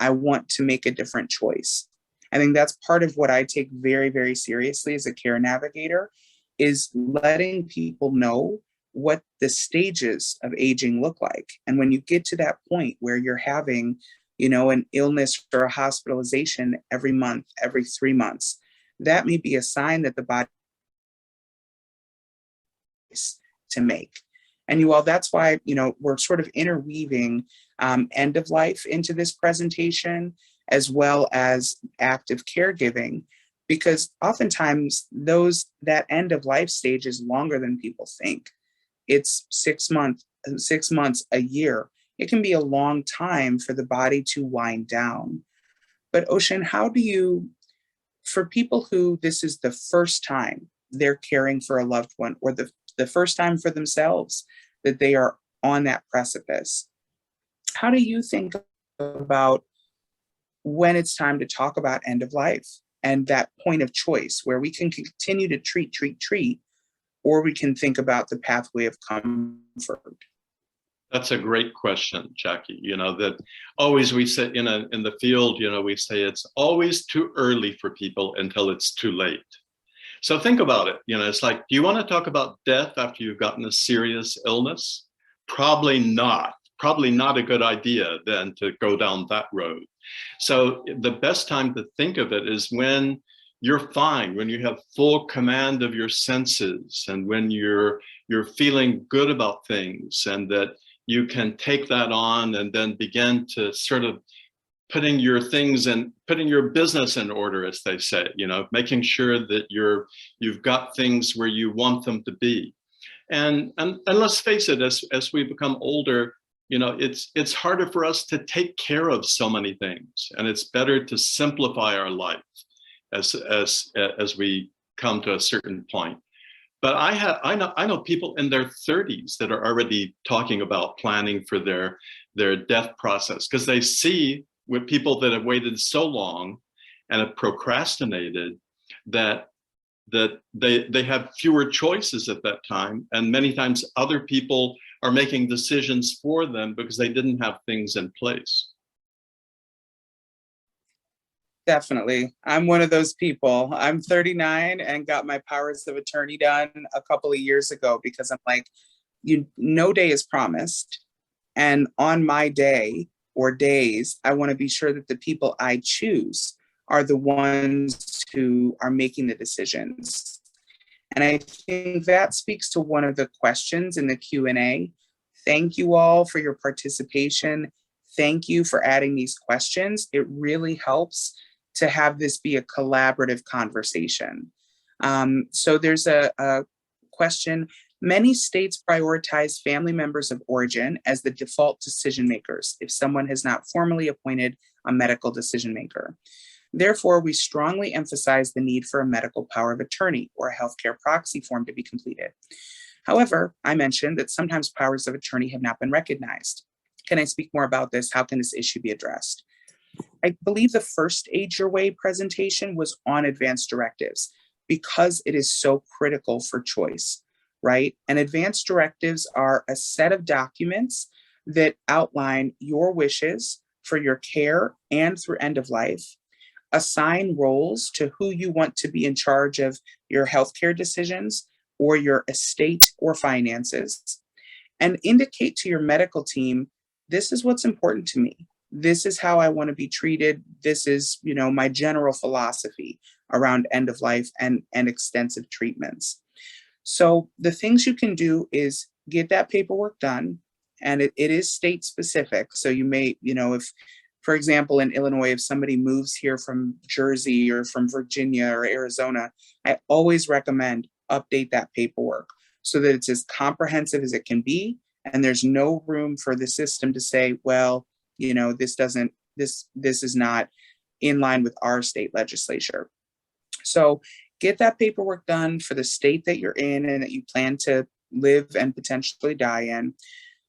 I want to make a different choice. I think that's part of what I take very, very seriously as a care navigator, is letting people know what the stages of aging look like. And when you get to that point where you're having, an illness or a hospitalization every month, every 3 months, that may be a sign that the body is to make. And you all, that's why, we're sort of interweaving end of life into this presentation, as well as active caregiving, because oftentimes that end of life stage is longer than people think. It's 6 months, a year. It can be a long time for the body to wind down. But Ocean, how do you, for people who this is the first time they're caring for a loved one, or the first time for themselves that they are on that precipice, how do you think about when it's time to talk about end of life and that point of choice where we can continue to treat, or we can think about the pathway of comfort? That's a great question, Jackie. That always we say in the field, we say it's always too early for people until it's too late. So think about it. It's like, do you want to talk about death after you've gotten a serious illness? Probably not. Probably not a good idea then to go down that road. So the best time to think of it is when you're fine, when you have full command of your senses, and when you're feeling good about things, and that you can take that on and then begin to sort of putting your business in order, as they say, making sure that you've got things where you want them to be. And let's face it, as we become older, it's harder for us to take care of so many things, and it's better to simplify our life as we come to a certain point. But I know people in their 30s that are already talking about planning for their death process, because they see with people that have waited so long and have procrastinated that they have fewer choices at that time, and many times other people are making decisions for them because they didn't have things in place. Definitely. I'm one of those people. I'm 39 and got my powers of attorney done a couple of years ago, because I'm like, no day is promised. And on my day or days, I want to be sure that the people I choose are the ones who are making the decisions. And I think that speaks to one of the questions in the Q&A. Thank you all for your participation. Thank you for adding these questions. It really helps to have this be a collaborative conversation. So there's a question. Many states prioritize family members of origin as the default decision makers if someone has not formally appointed a medical decision maker. Therefore, we strongly emphasize the need for a medical power of attorney or a healthcare proxy form to be completed. However, I mentioned that sometimes powers of attorney have not been recognized. Can I speak more about this? How can this issue be addressed? I believe the first Age Your Way presentation was on advanced directives because it is so critical for choice, right? And advanced directives are a set of documents that outline your wishes for your care and through end of life, assign roles to who you want to be in charge of your healthcare decisions or your estate or finances, and indicate to your medical team, this is what's important to me. This is how I want to be treated. This is, my general philosophy around end of life and extensive treatments. So the things you can do is get that paperwork done, and it is state specific. So you may, if, for example, in Illinois, if somebody moves here from Jersey or from Virginia or Arizona, I always recommend update that paperwork so that it's as comprehensive as it can be. And there's no room for the system to say, well, this is not in line with our state legislature. So get that paperwork done for the state that you're in and that you plan to live and potentially die in.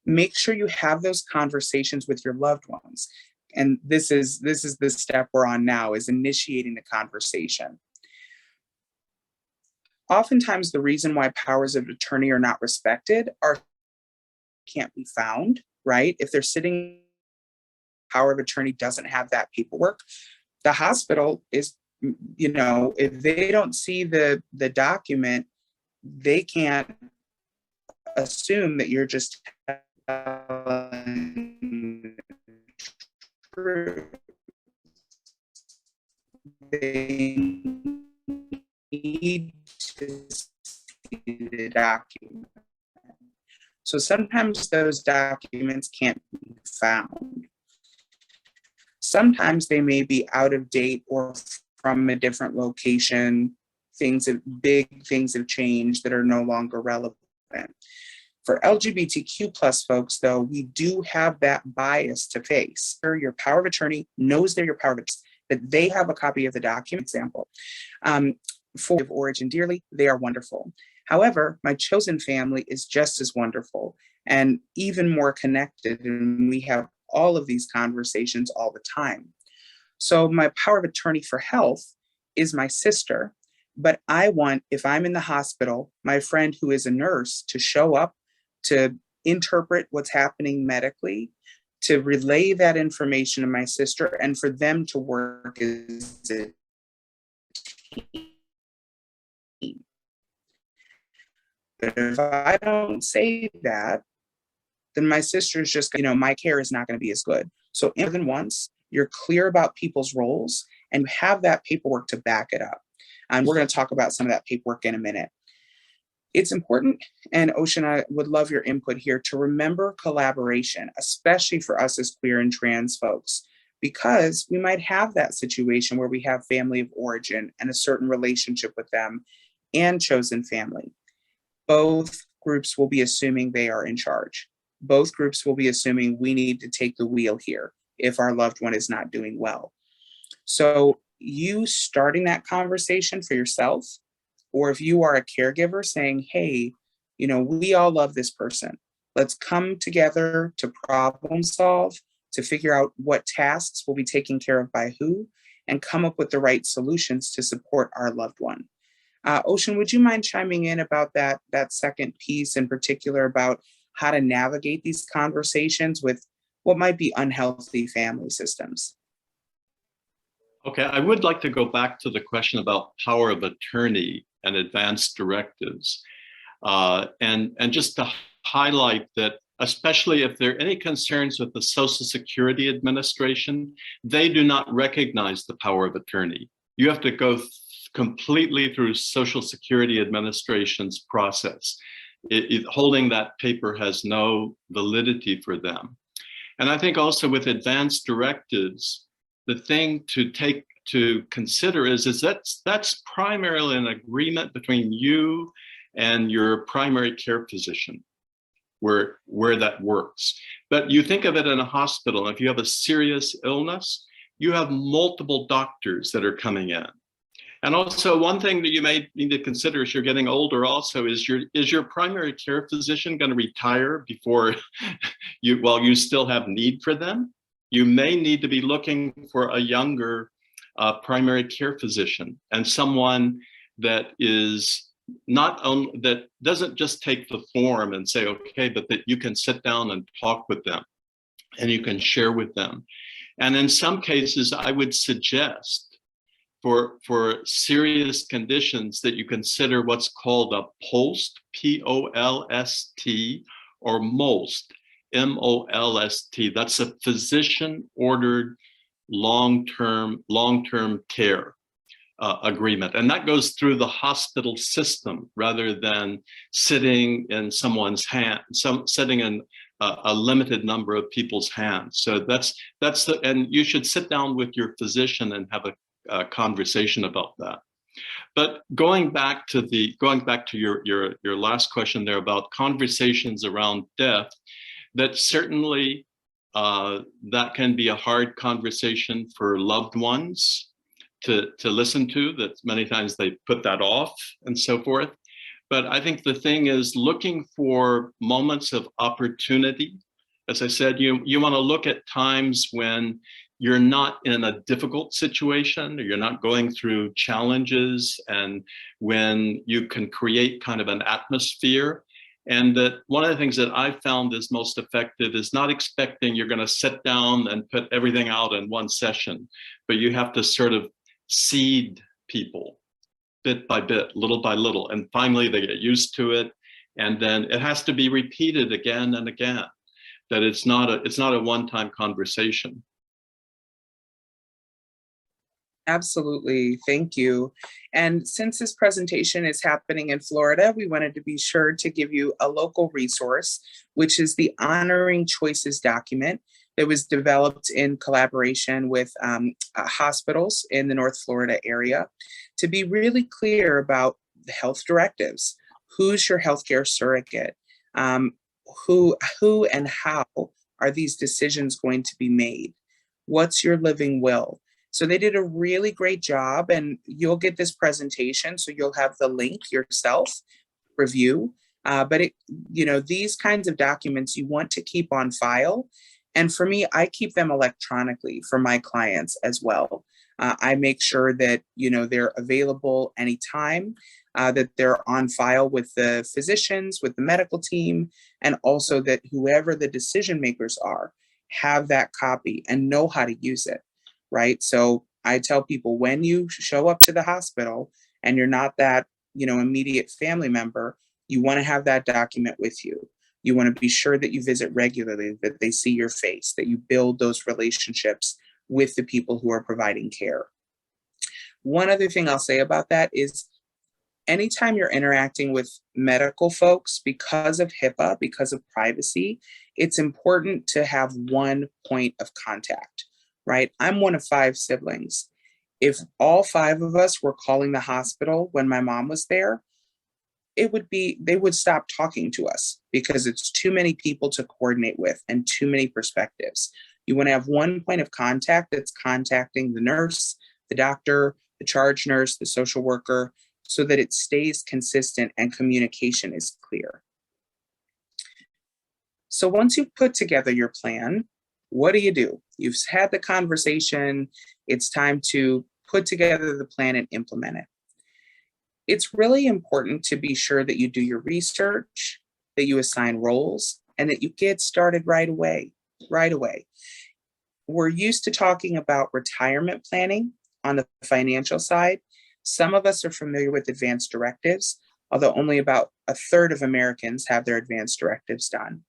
Make sure you have those conversations with your loved ones. And this is the step we're on now, is initiating the conversation. Oftentimes, the reason why powers of attorney are not respected can't be found, right? If they're sitting, power of attorney doesn't have that paperwork, the hospital is, if they don't see the document, they can't assume that you're just telling the truth. They need to see the document. So sometimes those documents can't be found. Sometimes they may be out of date or from a different location. Big things have changed that are no longer relevant. For LGBTQ plus folks, though, we do have that bias to face. Your power of attorney knows they're your power of attorney, that they have a copy of the document. Example, for origin dearly, they are wonderful. However, my chosen family is just as wonderful and even more connected, and we have all of these conversations all the time. So my power of attorney for health is my sister, but I want, if I'm in the hospital, my friend who is a nurse to show up to interpret what's happening medically, to relay that information to my sister, and for them to work as a team. But if I don't say that, then my sister's just, my care is not going to be as good. So more than once, you're clear about people's roles and you have that paperwork to back it up. And we're going to talk about some of that paperwork in a minute. It's important, and Ocean, I would love your input here, to remember collaboration, especially for us as queer and trans folks, because we might have that situation where we have family of origin and a certain relationship with them and chosen family. Both groups will be assuming they are in charge. Both groups will be assuming we need to take the wheel here if our loved one is not doing well. So you starting that conversation for yourself, or if you are a caregiver saying, hey, we all love this person. Let's come together to problem solve, to figure out what tasks will be taken care of by who, and come up with the right solutions to support our loved one. Ocean, would you mind chiming in about that second piece in particular, about how to navigate these conversations with what might be unhealthy family systems? Okay, I would like to go back to the question about power of attorney and advanced directives. And just to highlight that, especially if there are any concerns with the Social Security Administration, they do not recognize the power of attorney. You have to go completely through Social Security Administration's process. Holding that paper has no validity for them. And I think also with advanced directives, the thing to consider is that's primarily an agreement between you and your primary care physician, where that works. But you think of it in a hospital, if you have a serious illness, you have multiple doctors that are coming in. And also, one thing that you may need to consider as you're getting older also is your primary care physician going to retire before while you still have need for them? You may need to be looking for a younger primary care physician, and someone that is not only, that doesn't just take the form and say, okay, but that you can sit down and talk with them and you can share with them. And in some cases, I would suggest for serious conditions that you consider what's called a POLST, P-O-L-S-T, or MOLST, M-O-L-S-T. That's a physician-ordered long-term care agreement. And that goes through the hospital system rather than sitting in someone's hand, sitting in a limited number of people's hands. So and you should sit down with your physician and have a conversation about that. But going back to your last question there about conversations around death, that certainly that can be a hard conversation for loved ones to listen to, that many times they put that off and so forth. But I think the thing is looking for moments of opportunity. As I said, you want to look at times when you're not in a difficult situation, or you're not going through challenges, and when you can create kind of an atmosphere. And that one of the things that I found is most effective is not expecting you're going to sit down and put everything out in one session, but you have to sort of seed people bit by bit, little by little, and finally they get used to it. And then it has to be repeated again and again, that it's not a one-time conversation. Absolutely. Thank you. And since this presentation is happening in Florida, we wanted to be sure to give you a local resource, which is the Honoring Choices document that was developed in collaboration with hospitals in the North Florida area to be really clear about the health directives. Who's your healthcare surrogate? Who and how are these decisions going to be made? What's your living will? So they did a really great job, and you'll get this presentation, so you'll have the link yourself, review. But these kinds of documents you want to keep on file. And for me, I keep them electronically for my clients as well. I make sure that, they're available anytime, that they're on file with the physicians, with the medical team, and also that whoever the decision makers are have that copy and know how to use it. Right. So I tell people, when you show up to the hospital and you're not that, immediate family member, you want to have that document with you. You want to be sure that you visit regularly, that they see your face, that you build those relationships with the people who are providing care. One other thing I'll say about that is anytime you're interacting with medical folks, because of HIPAA, because of privacy, it's important to have one point of contact. Right? I'm one of 5 siblings. If all 5 of us were calling the hospital when my mom was there, they would stop talking to us because it's too many people to coordinate with and too many perspectives. You want to have one point of contact that's contacting the nurse, the doctor, the charge nurse, the social worker, so that it stays consistent and communication is clear. So once you've put together your plan, what do? You've had the conversation. It's time to put together the plan and implement it. It's really important to be sure that you do your research, that you assign roles, and that you get started right away. We're used to talking about retirement planning on the financial side. Some of us are familiar with advanced directives, although only about a third of Americans have their advanced directives done.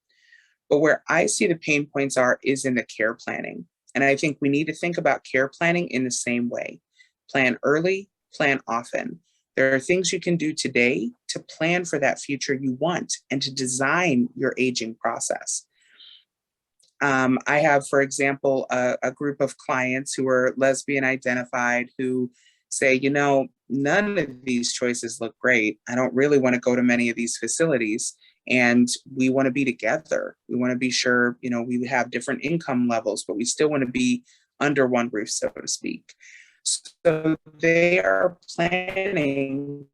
But where I see the pain points is in the care planning. And I think we need to think about care planning in the same way. Plan early, plan often. There are things you can do today to plan for that future you want and to design your aging process. I have, for example, a group of clients who are lesbian identified who say, none of these choices look great. I don't really want to go to many of these facilities. And we want to be together. We want to be sure, we have different income levels, but we still want to be under one roof, so to speak. So they are planning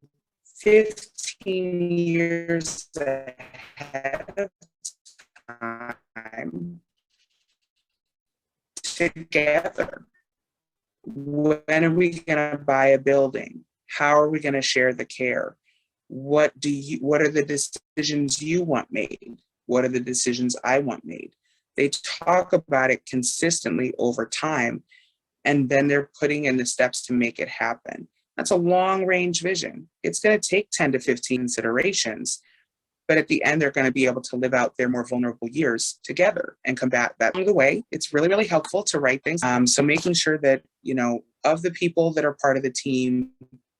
15 years ahead of time together. When are we going to buy a building? How are we going to share the care? What are the decisions you want made? What are the decisions I want made? They talk about it consistently over time, and then they're putting in the steps to make it happen. That's a long range vision. It's going to take 10 to 15 considerations, but at the end, they're going to be able to live out their more vulnerable years together and combat that along the way. It's really, really helpful to write things. So making sure that, of the people that are part of the team,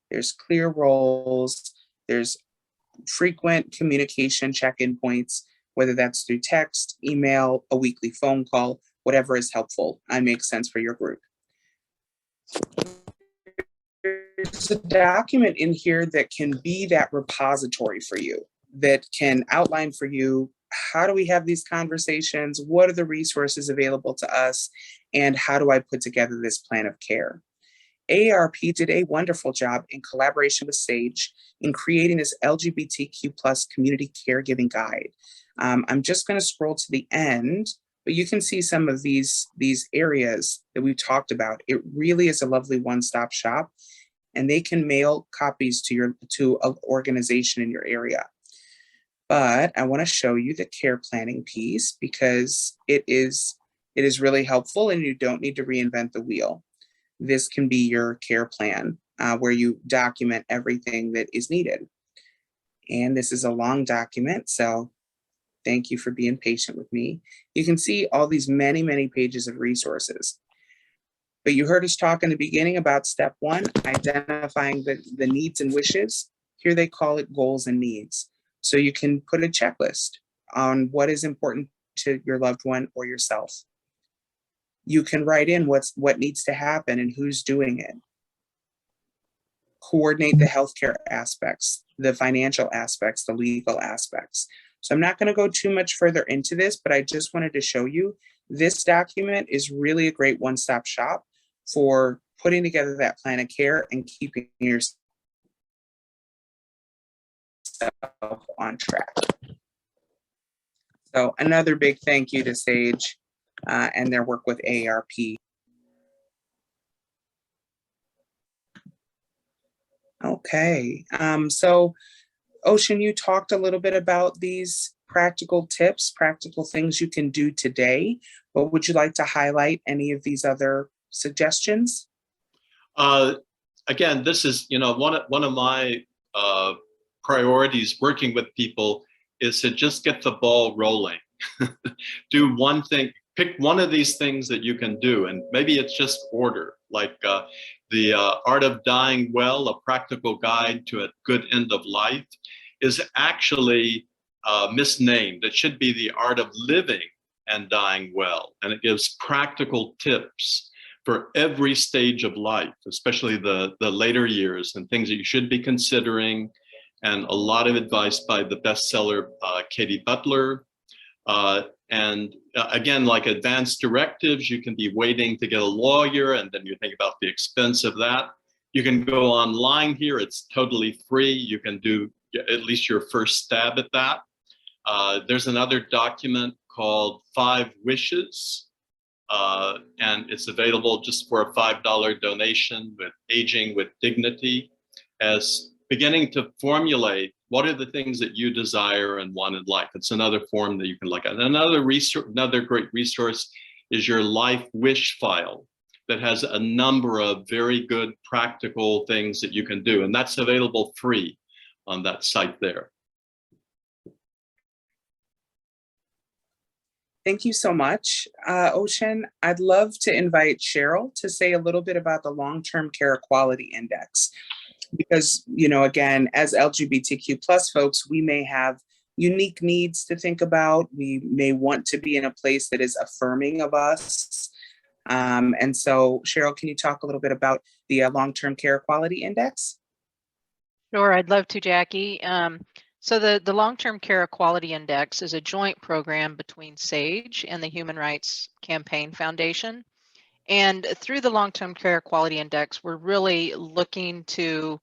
there's clear roles, there's frequent communication check-in points, whether that's through text, email, a weekly phone call, whatever is helpful and makes sense for your group. There's a document in here that can be that repository for you, that can outline for you, how do we have these conversations? What are the resources available to us? And how do I put together this plan of care? AARP did a wonderful job in collaboration with SAGE in creating this LGBTQ plus community caregiving guide. I'm just going to scroll to the end, but you can see some of these areas that we've talked about. It really is a lovely one-stop shop, and they can mail copies to an organization in your area. But I want to show you the care planning piece because it is really helpful, and you don't need to reinvent the wheel. This can be your care plan where you document everything that is needed. And this is a long document, so thank you for being patient with me. You can see all these many, many pages of resources. But you heard us talk in the beginning about step one, identifying the needs and wishes. Here they call it goals and needs. So you can put a checklist on what is important to your loved one or yourself. You can write in what needs to happen and who's doing it. Coordinate the healthcare aspects, the financial aspects, the legal aspects. So I'm not going to go too much further into this, but I just wanted to show you this document is really a great one-stop shop for putting together that plan of care and keeping yourself on track. So another big thank you to SAGE and their work with AARP. Okay, so Ocean, you talked a little bit about these practical tips, practical things you can do today, but would you like to highlight any of these other suggestions? Again, this is, one of my priorities working with people is to just get the ball rolling. Do one thing, pick one of these things that you can do, and maybe it's just order, like the Art of Dying Well, a practical guide to a good end of life, is actually misnamed. It should be the Art of Living and Dying Well, and it gives practical tips for every stage of life, especially the later years and things that you should be considering, and a lot of advice by the bestseller Katie Butler. And again, like advanced directives, you can be waiting to get a lawyer, and then you think about the expense of that. You can go online here, it's totally free. You can do at least your first stab at that. There's another document called 5 Wishes, and it's available just for a $5 donation with Aging with Dignity, as beginning to formulate what are the things that you desire and want in life. It's another form that you can look at. Another great resource is your life wish file that has a number of very good practical things that you can do, and that's available free on that site there. Thank you so much, Ocean. I'd love to invite Cheryl to say a little bit about the Long-Term Care Equality Index. Because, again, as LGBTQ plus folks, we may have unique needs to think about. We may want to be in a place that is affirming of us. And so, Cheryl, can you talk a little bit about the Long-Term Care Equality Index? Sure, I'd love to, Jackie. So the Long-Term Care Equality Index is a joint program between SAGE and the Human Rights Campaign Foundation. And through the Long-Term Care Quality Index, we're really looking to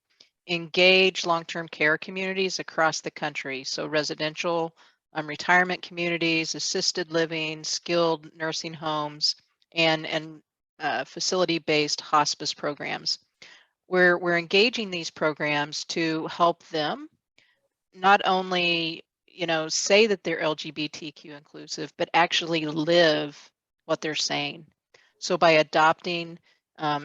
engage long-term care communities across the country. So residential, retirement communities, assisted living, skilled nursing homes, and facility-based hospice programs. We're engaging these programs to help them not only, say that they're LGBTQ inclusive, but actually live what they're saying. So by adopting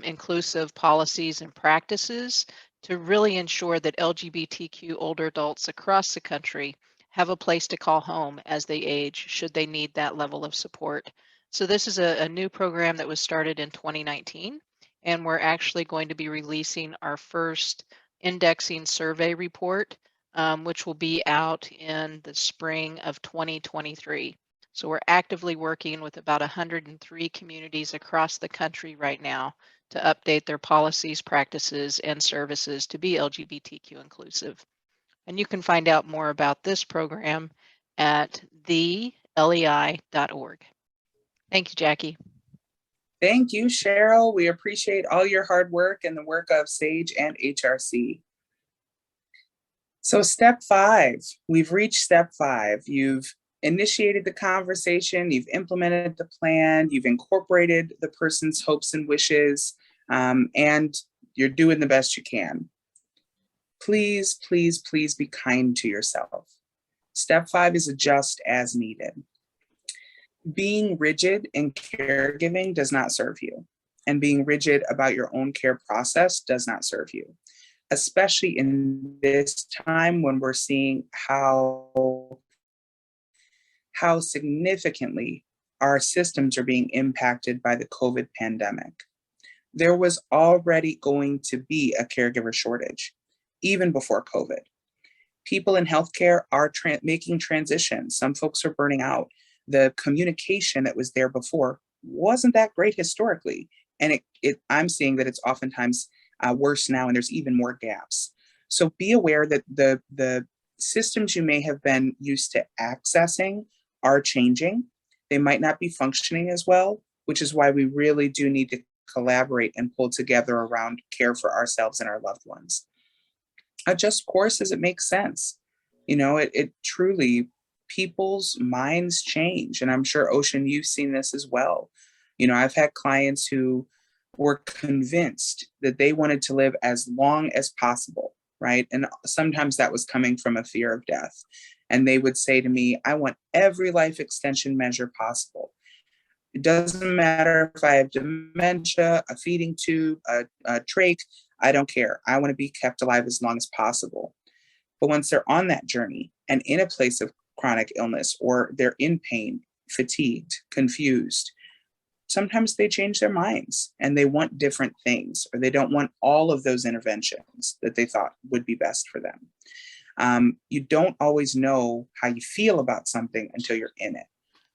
inclusive policies and practices to really ensure that LGBTQ older adults across the country have a place to call home as they age, should they need that level of support. So this is a new program that was started in 2019, and we're actually going to be releasing our first indexing survey report, which will be out in the spring of 2023. So we're actively working with about 103 communities across the country right now to update their policies, practices, and services to be LGBTQ inclusive. And you can find out more about this program at thelei.org. Thank you, Jackie. Thank you, Cheryl. We appreciate all your hard work and the work of SAGE and HRC. So step 5, we've reached step 5. You've initiated the conversation, you've implemented the plan, you've incorporated the person's hopes and wishes, and you're doing the best you can. Please, please, please be kind to yourself. Step 5 is adjust as needed. Being rigid in caregiving does not serve you, and being rigid about your own care process does not serve you, especially in this time when we're seeing how significantly our systems are being impacted by the COVID pandemic. There was already going to be a caregiver shortage, even before COVID. People in healthcare are making transitions. Some folks are burning out. The communication that was there before wasn't that great historically. And I'm seeing that it's oftentimes worse now, and there's even more gaps. So be aware that the systems you may have been used to accessing are changing. They might not be functioning as well, which is why we really do need to collaborate and pull together around care for ourselves and our loved ones. Adjust course as it makes sense. It truly, people's minds change. And I'm sure, Ocean, you've seen this as well. I've had clients who were convinced that they wanted to live as long as possible, right? And sometimes that was coming from a fear of death. And they would say to me, I want every life extension measure possible. It doesn't matter if I have dementia, a feeding tube, a trach, I don't care. I want to be kept alive as long as possible. But once they're on that journey and in a place of chronic illness, or they're in pain, fatigued, confused, sometimes they change their minds and they want different things, or they don't want all of those interventions that they thought would be best for them. You don't always know how you feel about something until you're in it.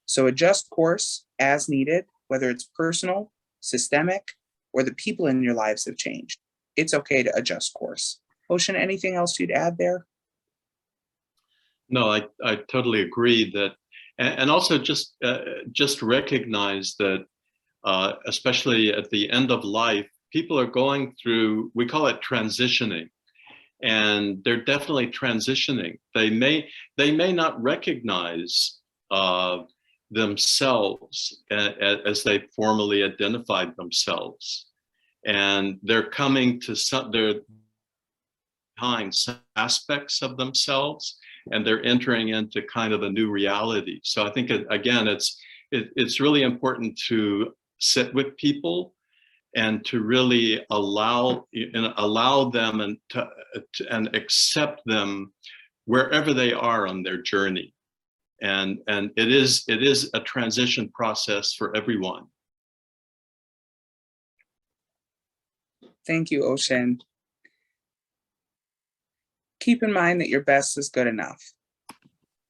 So adjust course as needed, whether it's personal, systemic, or the people in your lives have changed. It's okay to adjust course. Ocean, anything else you'd add there? No, I totally agree that, and also just recognize that, especially at the end of life, people are going through, we call it transitioning, and they're definitely transitioning. They may not recognize themselves as they formally identified themselves, and they're coming to their aspects of themselves, and they're entering into kind of a new reality. So I think, again, it's really important to sit with people and to really allow them and accept them wherever they are on their journey. And it is a transition process for everyone. Thank you, Ocean. Keep in mind that your best is good enough.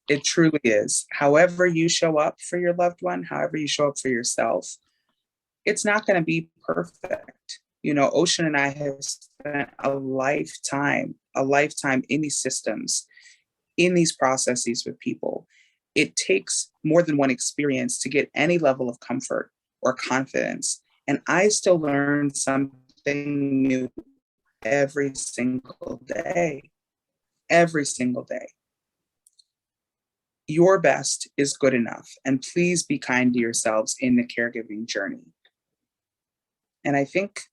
It truly is. However you show up for your loved one, however you show up for yourself, it's not going to be perfect. Ocean and I have spent a lifetime in these systems, in these processes with people. It takes more than one experience to get any level of comfort or confidence And I still learn something new every single day, every single day. Your best is good enough, and please be kind to yourselves in the caregiving journey. And I think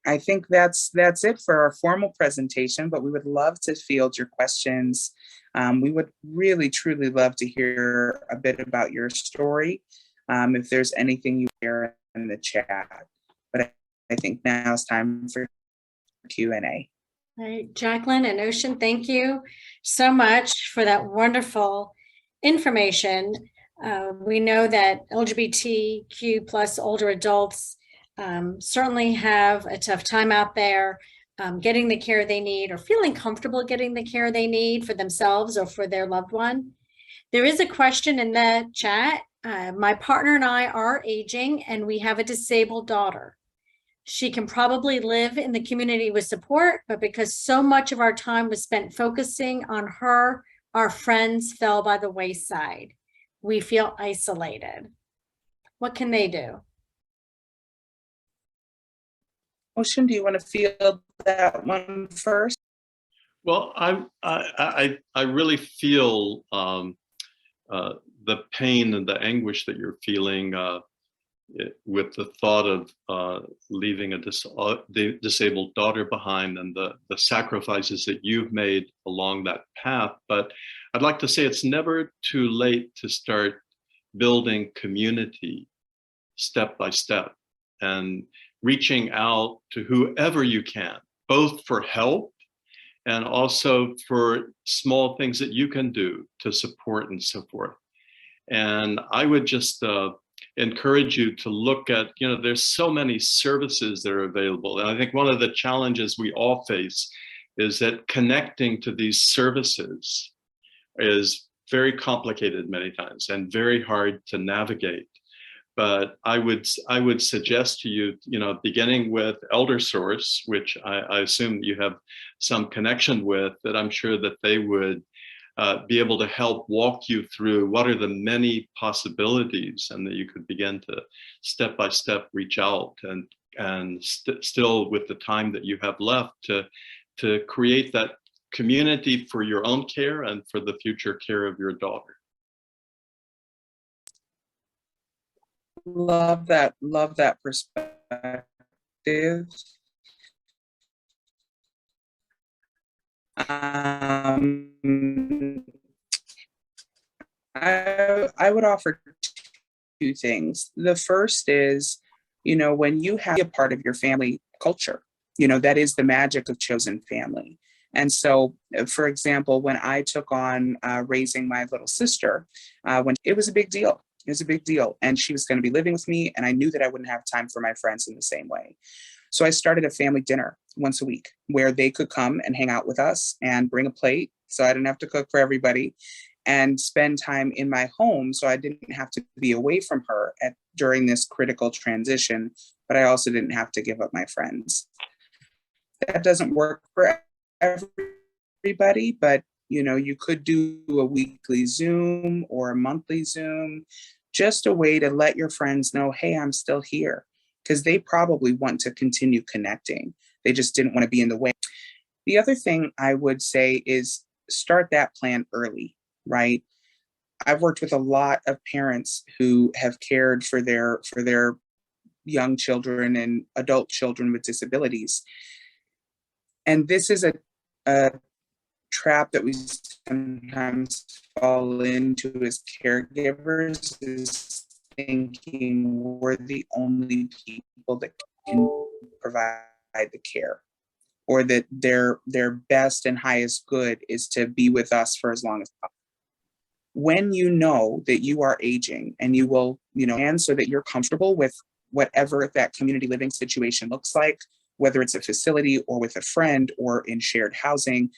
that's it for our formal presentation, but we would love to field your questions. We would really, truly love to hear a bit about your story, if there's anything you share in the chat. But I think now it's time for Q&A. All right, Jacqueline and Ocean, thank you so much for that wonderful information. We know that LGBTQ plus older adults certainly have a tough time out there getting the care they need or feeling comfortable getting the care they need for themselves or for their loved one. There is a question in the chat. My partner and I are aging and we have a disabled daughter. She can probably live in the community with support, but because so much of our time was spent focusing on her, our friends fell by the wayside. We feel isolated. What can they do? Ocean, do you want to field that one first? Well, I really feel the pain and the anguish that you're feeling with the thought of leaving a disabled daughter behind, and the sacrifices that you've made along that path. But I'd like to say it's never too late to start building community step by step and reaching out to whoever you can, both for help and also for small things that you can do to support and so forth. And I would just encourage you to look at, there's so many services that are available. And I think one of the challenges we all face is that connecting to these services is very complicated many times and very hard to navigate. But I would suggest to you, beginning with ElderSource, which I assume you have some connection with, that I'm sure that they would be able to help walk you through what are the many possibilities, and that you could begin to step by step reach out and still with the time that you have left to create that community for your own care and for the future care of your daughter. Love that perspective. I would offer two things. The first is, when you have a part of your family culture, that is the magic of chosen family. And so, for example, when I took on raising my little sister, when it was a big deal. It was a big deal. And she was going to be living with me. And I knew that I wouldn't have time for my friends in the same way. So I started a family dinner once a week where they could come and hang out with us and bring a plate. So I didn't have to cook for everybody, and spend time in my home. So I didn't have to be away from her during this critical transition, but I also didn't have to give up my friends. That doesn't work for everybody, but you could do a weekly Zoom or a monthly Zoom, just a way to let your friends know, hey, I'm still here, because they probably want to continue connecting. They just didn't want to be in the way. The other thing I would say is start that plan early, right? I've worked with a lot of parents who have cared for their young children and adult children with disabilities. And this is a trap that we sometimes fall into as caregivers, is thinking we're the only people that can provide the care, or that their best and highest good is to be with us for as long as possible. When you know that you are aging, and you will, and so that you're comfortable with whatever that community living situation looks like, whether it's a facility or with a friend or in shared housing,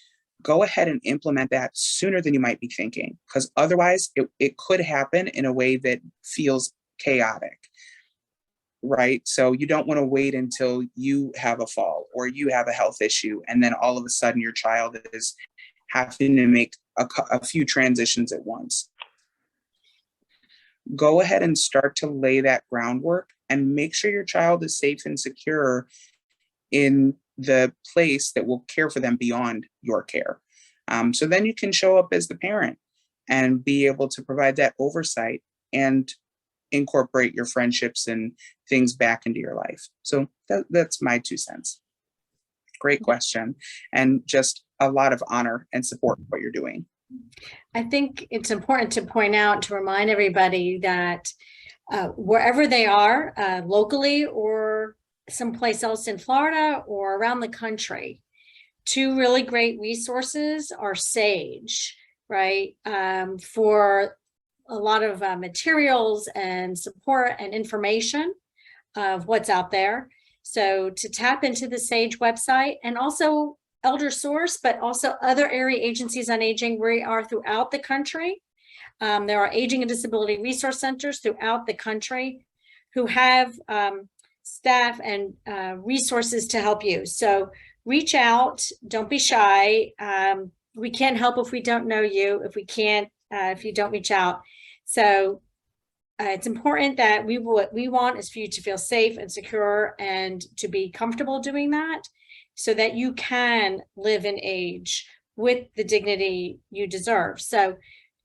go ahead and implement that sooner than you might be thinking, because otherwise it could happen in a way that feels chaotic, right? So you don't want to wait until you have a fall or you have a health issue, and then all of a sudden your child is having to make a few transitions at once. Go ahead and start to lay that groundwork and make sure your child is safe and secure in the place that will care for them beyond your care. So then you can show up as the parent and be able to provide that oversight and incorporate your friendships and things back into your life. So that's my 2 cents. Great question. And just a lot of honor and support for what you're doing. I think it's important to point out, to remind everybody that wherever they are, locally or someplace else in Florida or around the country, 2 really great resources are SAGE, right? For a lot of materials and support and information of what's out there. So to tap into the SAGE website, and also Elder Source, but also other area agencies on aging. We are throughout the country. There are aging and disability resource centers throughout the country who have staff and resources to help you. So reach out, don't be shy. We can't help if we don't know you, if you don't reach out. So it's important that what we want is for you to feel safe and secure and to be comfortable doing that, so that you can live and age with the dignity you deserve. So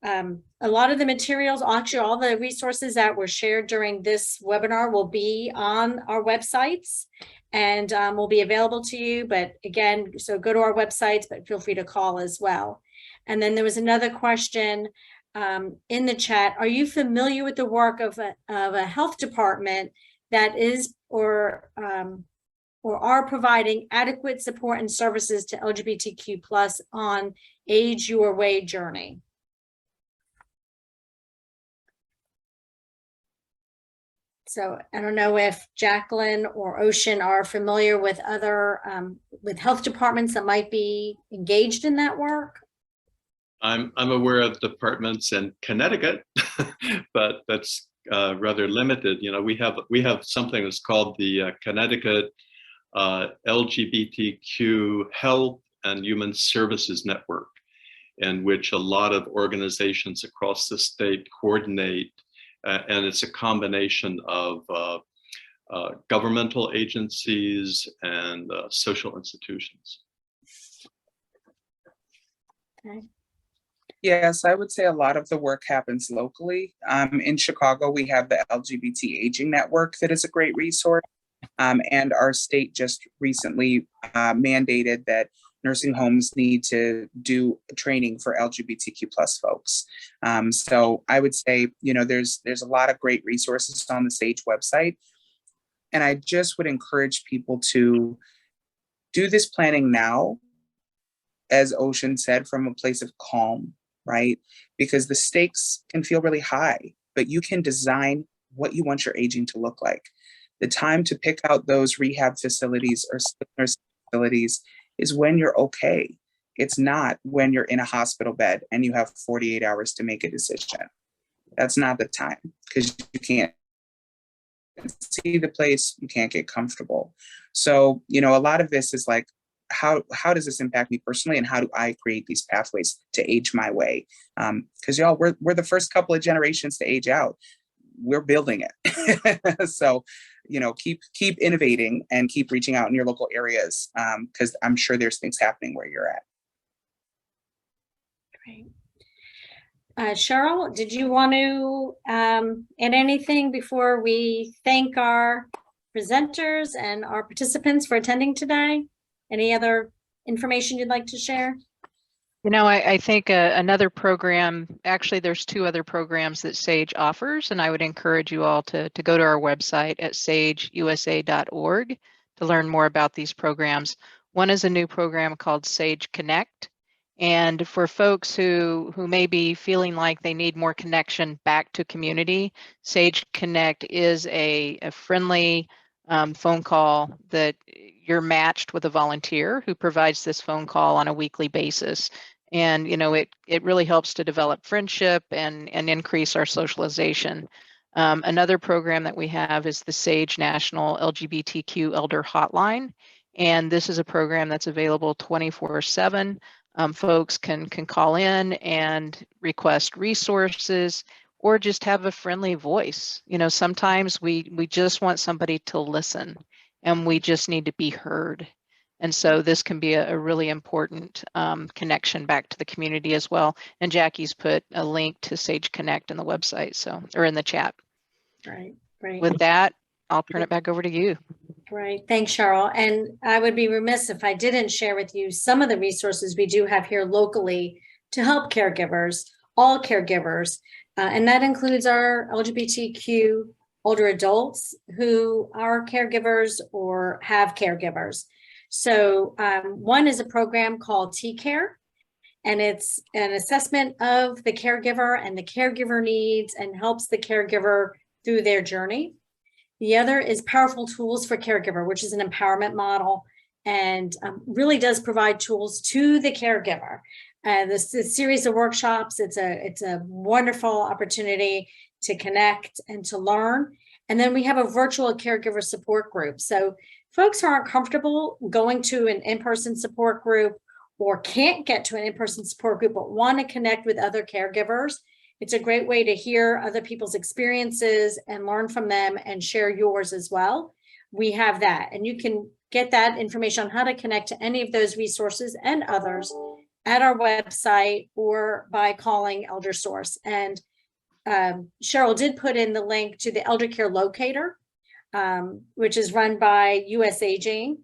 a lot of the materials, actually all the resources that were shared during this webinar will be on our websites and will be available to you. But again, so go to our websites, but feel free to call as well. And then there was another question in the chat. Are you familiar with the work of a health department that is or are providing adequate support and services to LGBTQ plus on Age Your Way journey? So I don't know if Jacqueline or Ocean are familiar with other with health departments that might be engaged in that work. I'm aware of departments in Connecticut, but that's rather limited. You know, we have something that's called the Connecticut LGBTQ Health and Human Services Network, in which a lot of organizations across the state coordinate, and it's a combination of governmental agencies and social institutions. Okay. Yes, I would say a lot of the work happens locally. In Chicago, we have the LGBT Aging Network that is a great resource. And our state just recently mandated that nursing homes need to do training for LGBTQ plus folks. So I would say, you know, there's a lot of great resources on the SAGE website. And I just would encourage people to do this planning now, as Ocean said, from a place of calm, right? Because the stakes can feel really high, but you can design what you want your aging to look like. The time to pick out those rehab facilities or nursing facilities is when you're okay. It's not when you're in a hospital bed and you have 48 hours to make a decision. That's not the time, because you can't see the place, you can't get comfortable. So, you know, a lot of this is like, how does this impact me personally, and how do I create these pathways to age my way? Because y'all, we're the first couple of generations to age out. We're building it. So, you know, keep innovating and keep reaching out in your local areas, because I'm sure there's things happening where you're at. Great. Cheryl, did you want to add anything before we thank our presenters and our participants for attending today? Any other information you'd like to share? You know, I think another program, actually there's 2 other programs that SAGE offers, and I would encourage you all to go to our website at sageusa.org to learn more about these programs. One is a new program called Sage Connect. And for folks who may be feeling like they need more connection back to community, Sage Connect is a friendly phone call that you're matched with a volunteer who provides this phone call on a weekly basis. And, you know, it really helps to develop friendship and increase our socialization. Another program that we have is the SAGE National LGBTQ Elder Hotline. And this is a program that's available 24/7. Folks can call in and request resources or just have a friendly voice. You know, sometimes we just want somebody to listen, and we just need to be heard. And so this can be a really important connection back to the community as well. And Jackie's put a link to Sage Connect in the website, so, or in the chat. Right, right. With that, I'll turn it back over to you. Great. Thanks, Cheryl. And I would be remiss if I didn't share with you some of the resources we do have here locally to help caregivers, all caregivers. And that includes our LGBTQ older adults who are caregivers or have caregivers. So one is a program called T-Care, and it's an assessment of the caregiver and the caregiver needs and helps the caregiver through their journey. The other is Powerful Tools for Caregiver, which is an empowerment model and really does provide tools to the caregiver. This series of workshops, it's a wonderful opportunity to connect and to learn. And then we have a virtual caregiver support group. So folks who aren't comfortable going to an in-person support group or can't get to an in-person support group but want to connect with other caregivers, it's a great way to hear other people's experiences and learn from them and share yours as well. We have that, and you can get that information on how to connect to any of those resources and others at our website or by calling Elder Source. And Cheryl did put in the link to the Elder Care Locator, which is run by US Aging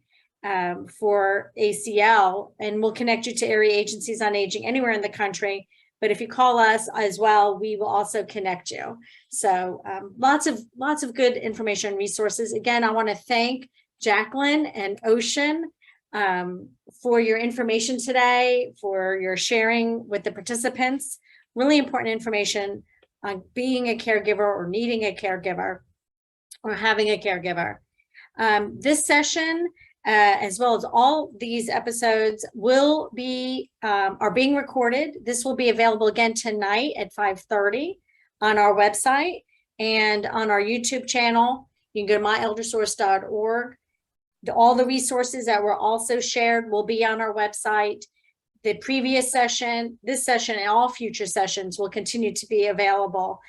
for ACL, and we'll connect you to area agencies on aging anywhere in the country. But if you call us as well, we will also connect you. So lots of good information and resources. Again, I want to thank Jacqueline and Ocean for your information today, for your sharing with the participants. Really important information on being a caregiver or needing a caregiver or having a caregiver. This session, as well as all these episodes, will be are being recorded. This will be available again tonight at 5:30 on our website and on our YouTube channel. You can go to myeldersource.org. All the resources that were also shared will be on our website. The previous session, this session, and all future sessions will continue to be available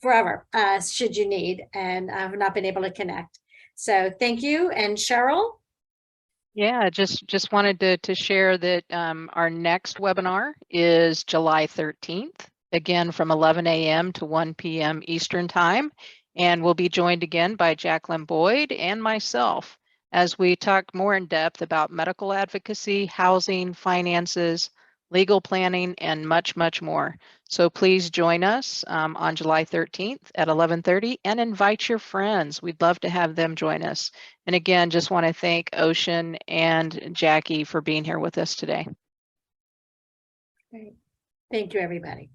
forever, should you need and have not been able to connect. So thank you. And Cheryl? Yeah, just wanted to share that our next webinar is July 13th, again from 11 a.m. to 1 p.m. Eastern Time. And we'll be joined again by Jacqueline Boyd and myself as we talk more in depth about medical advocacy, housing, finances, legal planning, and much, much more. So please join us on July 13th at 11:30 and invite your friends. We'd love to have them join us. And again, just want to thank Ocean and Jackie for being here with us today. Great. Thank you, everybody.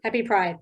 Happy Pride.